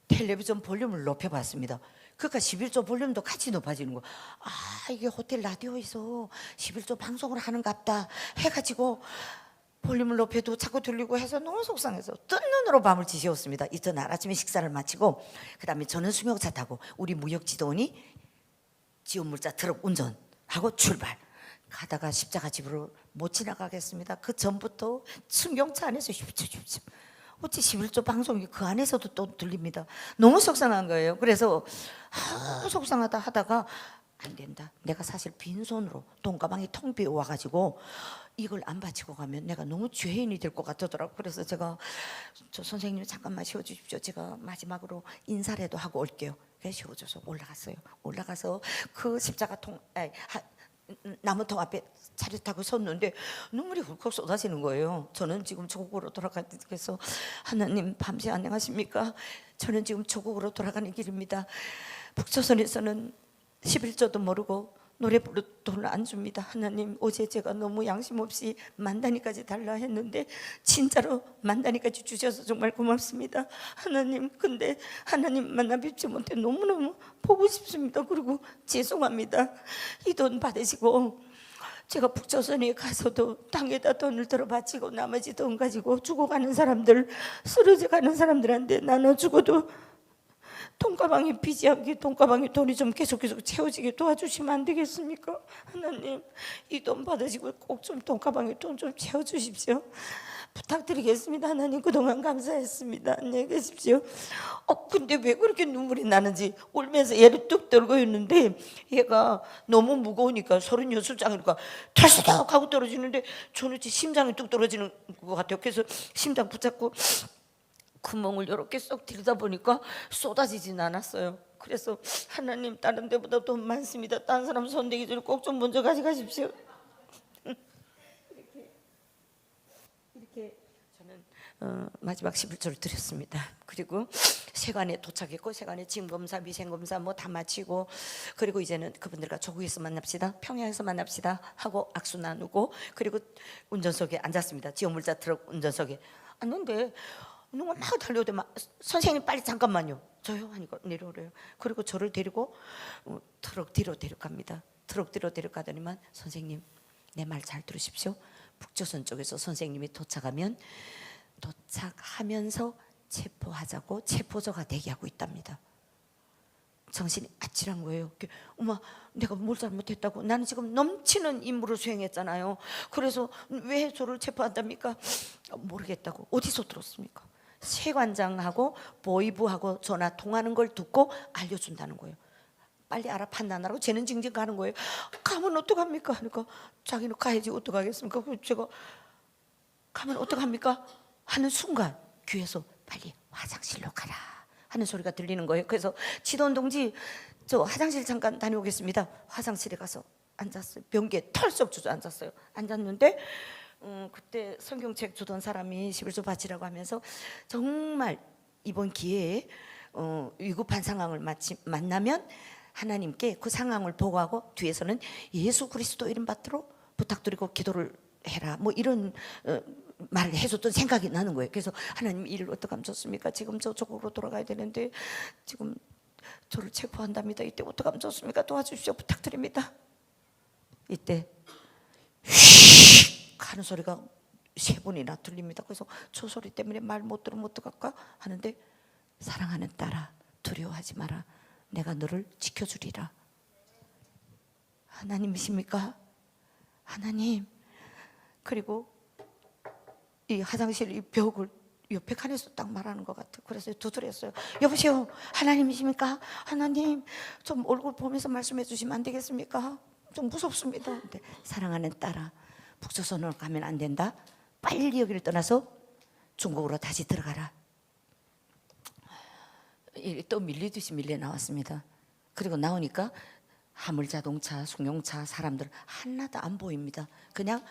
텔레비전 볼륨을 높여봤습니다. 그러니까 11조 볼륨도 같이 높아지는 거. 이게 호텔 라디오에서 11조 방송을 하는갑다 해가지고 볼륨을 높여도 자꾸 들리고 해서 너무 속상해서 뜬 눈으로 밤을 지새웠습니다. 이튿날 아침에 식사를 마치고 그 다음에 저는 승용차 타고 우리 무역지도원이 지원물자 트럭 운전하고 출발. 가다가 십자가 집으로 못 지나가겠습니다. 그 전부터 승용차 안에서 휘ψ휘ψ 어찌 11조 방송이 그 안에서도 또 들립니다. 너무 속상한 거예요. 그래서 속상하다 하다가 안 된다. 내가 사실 빈손으로 돈가방이 텅 비어 와가지고 이걸 안 바치고 가면 내가 너무 죄인이 될 것 같더라고요. 그래서 제가 저 선생님 잠깐만 쉬어주십시오. 제가 마지막으로 인사라도 하고 올게요. 그래서 쉬어줘서 올라갔어요. 올라가서 그 십자가 나무통 앞에 차렷하고 섰는데 눈물이 훌컥 쏟아지는 거예요. 저는 지금 조국으로 돌아가서 하나님 밤새 안녕하십니까? 저는 지금 조국으로 돌아가는 길입니다. 북조선에서는 11조도 모르고 노래 부를 돈을 안 줍니다. 하나님 어제 제가 너무 양심 없이 10,000단위까지 달라 했는데 진짜로 10,000단위까지 주셔서 정말 고맙습니다. 하나님 근데 하나님 만나 뵙지 못해 너무너무 보고 싶습니다. 그리고 죄송합니다. 이 돈 받으시고 제가 북조선에 가서도 땅에다 돈을 들어 바치고 나머지 돈 가지고 죽어가는 사람들 쓰러져 가는 사람들한테 나눠주고도 돈가방이 비지 않게 돈가방에 돈이 좀 계속 채워지게 도와주시면 안 되겠습니까? 하나님 이 돈 받으시고 꼭 좀 돈가방에 돈 좀 채워주십시오. 부탁드리겠습니다. 하나님 그동안 감사했습니다. 안녕히 계십시오. 근데 왜 그렇게 눈물이 나는지 울면서 얘를 뚝 들고 있는데 얘가 너무 무거우니까 36장이니까 털썩 하고 떨어지는데 저는 심장이 뚝 떨어지는 것 같아요. 그래서 심장 붙잡고 구멍을 이렇게 쏙 들여다보니까 쏟아지진 않았어요. 그래서 하나님 다른 데보다 돈 많습니다. 다른 사람 손대기 전에 꼭 좀 먼저 가져가십시오. 이렇게 저는 마지막 11조를 드렸습니다. 그리고 세관에 도착했고 세관에 진검사, 위생검사 뭐 다 마치고 그리고 이제는 그분들과 조국에서 만납시다, 평양에서 만납시다 하고 악수 나누고 그리고 운전석에 앉았습니다. 지오물자 트럭 운전석에 앉는데 누가 막 달려오대 막 선생님 빨리 잠깐만요. 저요 하니까 내려오래요. 그리고 저를 데리고 트럭 뒤로 데려갑니다. 트럭 뒤로 데려가더니만 선생님 내 말 잘 들으십시오. 북조선 쪽에서 선생님이 도착하면서 체포하자고 체포조가 대기하고 있답니다. 정신이 아찔한 거예요. 엄마 내가 뭘 잘못했다고, 나는 지금 넘치는 임무를 수행했잖아요. 그래서 왜 저를 체포한답니까? 모르겠다고. 어디서 들었습니까? 세관장하고 보위부하고 전화 통하는 걸 듣고 알려준다는 거예요. 빨리 알아 판단하라고. 쟤는 징징 가는 거예요. 가면 어떡합니까? 하니까 자기는 가야지 어떡하겠습니까? 제가 가면 어떡합니까? 하는 순간 귀에서 빨리 화장실로 가라 하는 소리가 들리는 거예요. 그래서 지도원 동지 저 화장실 잠깐 다녀오겠습니다. 화장실에 가서 앉았어요. 변기에 털썩 주저앉았어요. 앉았는데 그때 성경책 주던 사람이 11조 바치라고 하면서 정말 이번 기회에 위급한 상황을 만나면 하나님께 그 상황을 보고하고 뒤에서는 예수 그리스도 이름 받들어 부탁드리고 기도를 해라 뭐 이런 말을 해줬던 생각이 나는 거예요. 그래서 하나님 일을 어떻게 하면 좋습니까? 지금 저쪽으로 돌아가야 되는데 지금 저를 체포한답니다. 이때 어떻게 하면 좋습니까? 도와주십시오. 부탁드립니다. 이때 휘 하는 소리가 3번이나 들립니다. 그래서 저 소리 때문에 말 못 들으면 어떡할까 하는데 사랑하는 딸아 두려워하지 마라. 내가 너를 지켜주리라. 하나님이십니까? 하나님. 그리고 이 화장실 이 벽을 옆에 칸에서 딱 말하는 것 같아요. 그래서 두드렸어요. 여보세요, 하나님이십니까? 하나님, 좀 얼굴 보면서 말씀해 주시면 안 되겠습니까? 좀 무섭습니다. 근데 사랑하는 딸아, 북조선으로 가면 안 된다. 빨리 여기를 떠나서 중국으로 다시 들어가라. 또 밀리듯이 밀려 나왔습니다. 그리고 나오니까 화물자동차, 승용차 사람들 하나도 안 보입니다. 그냥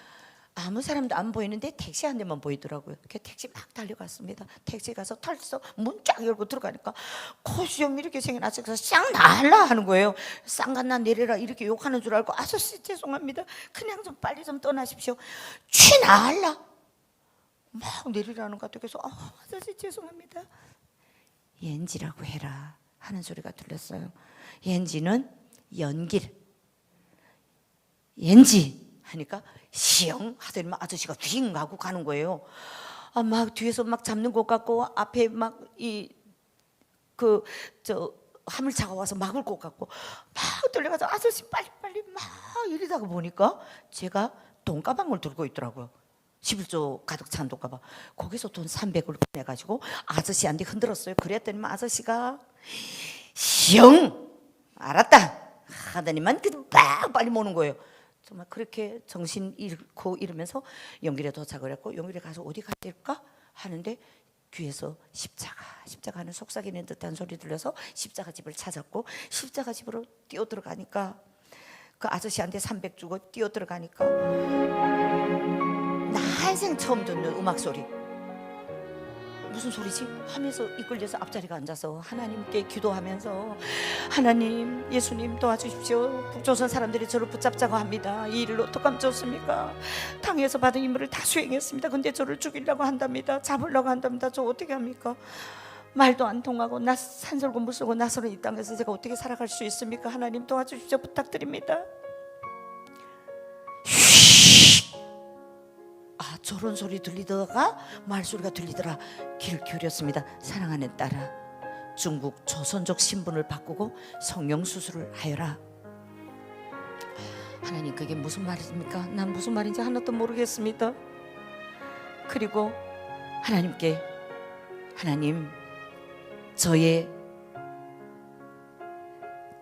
아무 사람도 안 보이는데 택시 한 대만 보이더라고요. 그 택시 막 달려갔습니다. 택시 가서 털썩 문 쫙 열고 들어가니까 코수염 이렇게 생긴 아저씨가 쌍 나갈라 하는 거예요. 쌍간나 내려라 이렇게 욕하는 줄 알고 아저씨 죄송합니다. 그냥 좀 빨리 좀 떠나십시오. 취 나갈라 막 내리라는 것 같아요. 그래서 아저씨 죄송합니다. 옌지라고 해라 하는 소리가 들렸어요. 옌지는 연길. 옌지 하니까 시영 하더니 아저씨가 휙 하고 가는 거예요. 막 뒤에서 막 잡는 것 같고 앞에 막 화물차가 와서 막을 것 같고 막 돌려가서 아저씨 빨리 막 이러다가 보니까 제가 돈가방을 들고 있더라고요. 11조 가득 찬 돈가방. 거기서 돈 300을 꺼내가지고 아저씨한테 흔들었어요. 그랬더니 아저씨가 시영 알았다 하더니만 막 빨리 모는 거예요. 정말 그렇게 정신 잃고 이러면서 연길에 도착을 했고 연길에 가서 어디 가야 될까 하는데 귀에서 십자가 하는 속삭이는 듯한 소리 들려서 십자가 집을 찾았고 십자가 집으로 뛰어 들어가니까 그 아저씨한테 300 주고 뛰어 들어가니까 난생 처음 듣는 음악 소리. 무슨 소리지? 하면서 이끌려서 앞자리가 앉아서 하나님께 기도하면서 하나님, 예수님 도와주십시오. 북조선 사람들이 저를 붙잡자고 합니다. 이 일을 어떡하면 좋습니까? 당에서 받은 임무를 다 수행했습니다. 근데 저를 죽이려고 한답니다. 잡으려고 한답니다. 저 어떻게 합니까? 말도 안 통하고 산설고 물설고 나서는 이 땅에서 제가 어떻게 살아갈 수 있습니까? 하나님 도와주십시오. 부탁드립니다. 저런 소리 들리다가 말소리가 들리더라. 귀를 기울였습니다. 사랑하는 딸아, 중국 조선족 신분을 바꾸고 성형수술을 하여라. 하나님 그게 무슨 말입니까? 난 무슨 말인지 하나도 모르겠습니다. 그리고 하나님께 하나님 저의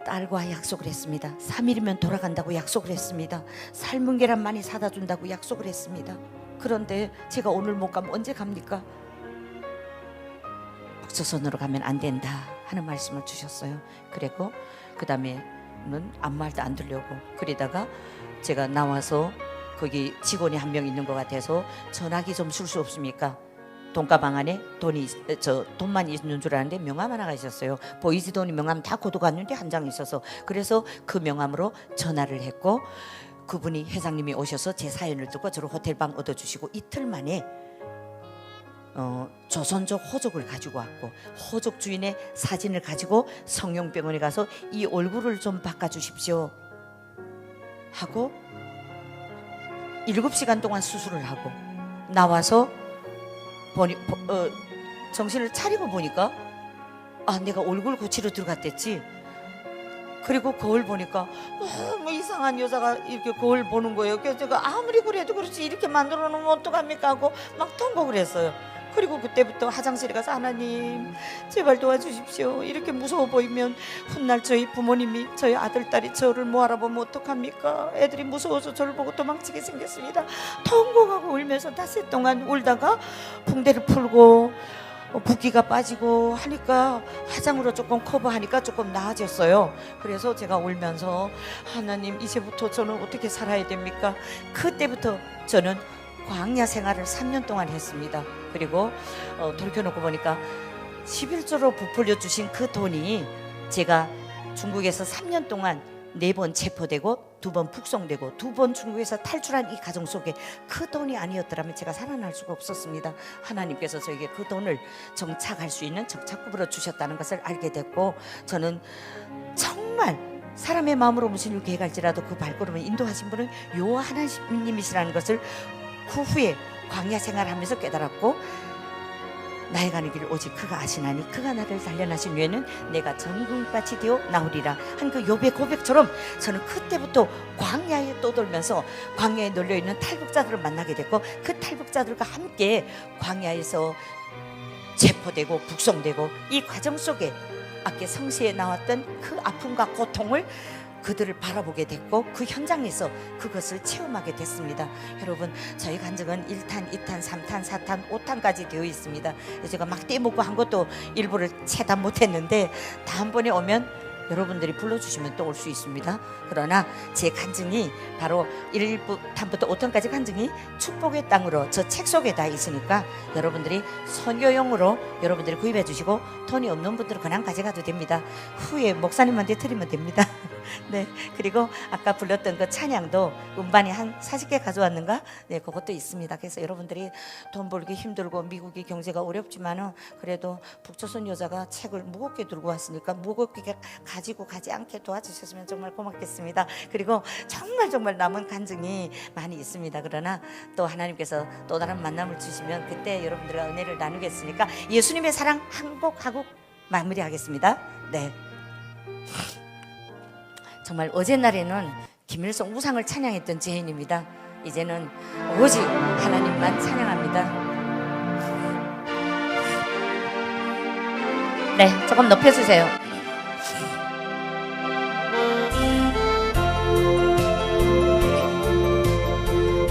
딸과 약속을 했습니다. 3일이면 돌아간다고 약속을 했습니다. 삶은 계란 많이 사다 준다고 약속을 했습니다. 그런데 제가 오늘 못 가면 언제 갑니까? 북조선으로 가면 안 된다 하는 말씀을 주셨어요. 그리고 그 다음에는 아무 말도 안 들려고 그러다가 제가 나와서 거기 직원이 한 명 있는 것 같아서 전화기 좀 쓸 수 없습니까? 돈가방 안에 돈만 있는 줄 알았는데 명함 하나가 있었어요. 보이지도 않는 명함 다 고도갔는데 한 장 있어서, 그래서 그 명함으로 전화를 했고 그분이 회장님이 오셔서 제 사연을 듣고 저를 호텔방 얻어주시고 이틀 만에 조선족 호족을 가지고 왔고 호족 주인의 사진을 가지고 성형병원에 가서 이 얼굴을 좀 바꿔주십시오 하고 7시간 동안 수술을 하고 나와서 정신을 차리고 보니까 내가 얼굴 고치러 들어갔댔지. 그리고 거울 보니까 너무 이상한 여자가 이렇게 거울 보는 거예요. 그래서 제가 아무리 그래도 그렇지 이렇게 만들어 놓으면 어떡합니까 하고 막 통곡을 했어요. 그리고 그때부터 화장실에 가서 하나님 제발 도와주십시오. 이렇게 무서워 보이면 훗날 저희 부모님이 저희 아들 딸이 저를 뭐 알아보면 어떡합니까? 애들이 무서워서 저를 보고 도망치게 생겼습니다. 통곡하고 울면서 닷새 동안 울다가 붕대를 풀고 붓기가 빠지고 하니까 화장으로 조금 커버하니까 조금 나아졌어요. 그래서 제가 울면서 하나님 이제부터 저는 어떻게 살아야 됩니까? 그때부터 저는 광야 생활을 3년 동안 했습니다. 그리고 돌이켜놓고 보니까 11조로 부풀려 주신 그 돈이 제가 중국에서 3년 동안 4번 체포되고 2번 북송되고 2번 중국에서 탈출한 이 가정 속에 그 돈이 아니었더라면 제가 살아날 수가 없었습니다. 하나님께서 저에게 그 돈을 정착할 수 있는 정착금으로 주셨다는 것을 알게 됐고 저는 정말 사람의 마음으로 무슨 일 계획할지라도 그 발걸음을 인도하신 분은 요 하나님이시라는 것을 그 후에 광야 생활하면서 깨달았고 나의 가는 길을 오직 그가 아시나니 그가 나를 단련하신 후에는 내가 정금같이 되어 나오리라 한 그 욥의 고백처럼 저는 그때부터 광야에 떠돌면서 광야에 널려있는 탈북자들을 만나게 됐고 그 탈북자들과 함께 광야에서 체포되고 북송되고 이 과정 속에 아까 성시에 나왔던 그 아픔과 고통을 그들을 바라보게 됐고 그 현장에서 그것을 체험하게 됐습니다. 여러분 저희 간증은 1탄, 2탄, 3탄, 4탄, 5탄까지 되어 있습니다. 제가 막 떼먹고 한 것도 일부를 채다 못했는데 다음번에 오면 여러분들이 불러주시면 또 올 수 있습니다. 그러나 제 간증이 바로 1탄부터 5탄까지 간증이 축복의 땅으로 저 책 속에 다 있으니까 여러분들이 선교용으로 여러분들이 구입해 주시고 돈이 없는 분들은 그냥 가져가도 됩니다. 후에 목사님한테 드리면 됩니다. 네, 그리고 아까 불렀던 그 찬양도 음반이 한 40개 가져왔는가? 네, 그것도 있습니다. 그래서 여러분들이 돈 벌기 힘들고 미국이 경제가 어렵지만은 그래도 북조선 여자가 책을 무겁게 들고 왔으니까 무겁게 가지고 가지 않게 도와주셨으면 정말 고맙겠습니다. 그리고 정말 남은 간증이 많이 있습니다. 그러나 또 하나님께서 또 다른 만남을 주시면 그때 여러분들과 은혜를 나누겠으니까 예수님의 사랑 한 곡 하고 마무리하겠습니다. 네. 정말 어제 날에는 김일성 우상을 찬양했던 죄인입니다. 이제는 오직 하나님만 찬양합니다. 네, 조금 높여주세요.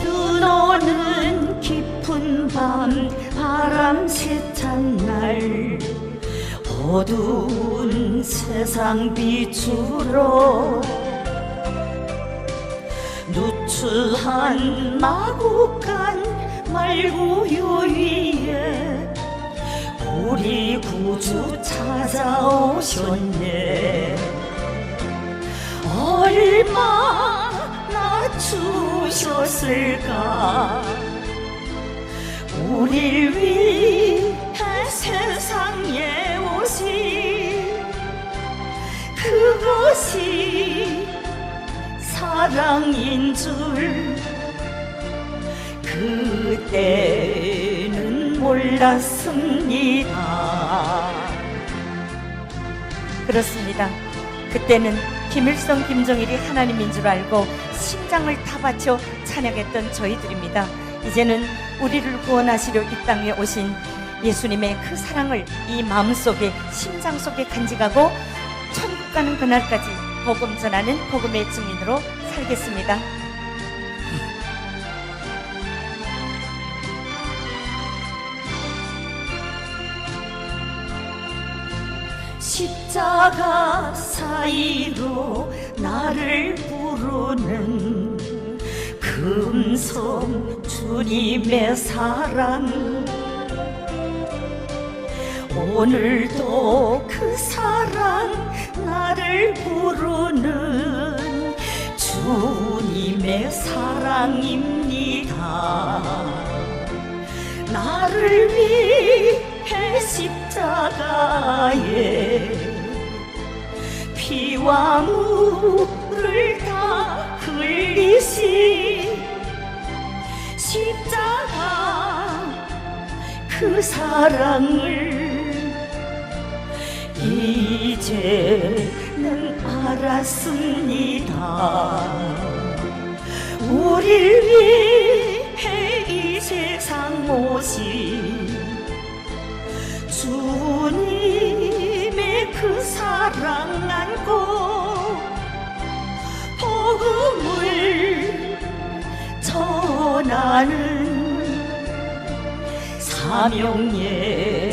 눈 오는 깊은 밤 바람 세찬 날 어두운 세상 비추러 누추한 마구간 말구요 위에 우리 구주 찾아오셨네. 얼마나 주셨을까 우릴 위해 세상에 오신 그것이 사랑인 줄 그때는 몰랐습니다. 그렇습니다. 그때는 김일성, 김정일이 하나님인 줄 알고 심장을 다 바쳐 찬양했던 저희들입니다. 이제는 우리를 구원하시려 이 땅에 오신 예수님의 그 사랑을 이 마음속에 심장 속에 간직하고 천국 가는 그날까지 복음 전하는 복음의 증인으로 살겠습니다. 십자가 사이로 나를 부르는 금성 주님의 사랑 오늘도 그 사랑 나를 부르는 주님의 사랑입니다. 나를 위해 십자가에 피와 물을 다 흘리신 십자가 그 사랑을 이제는 알았습니다. 우릴 위해 이 세상 모신 주님의 그 사랑 안고 복음을 전하는 사명예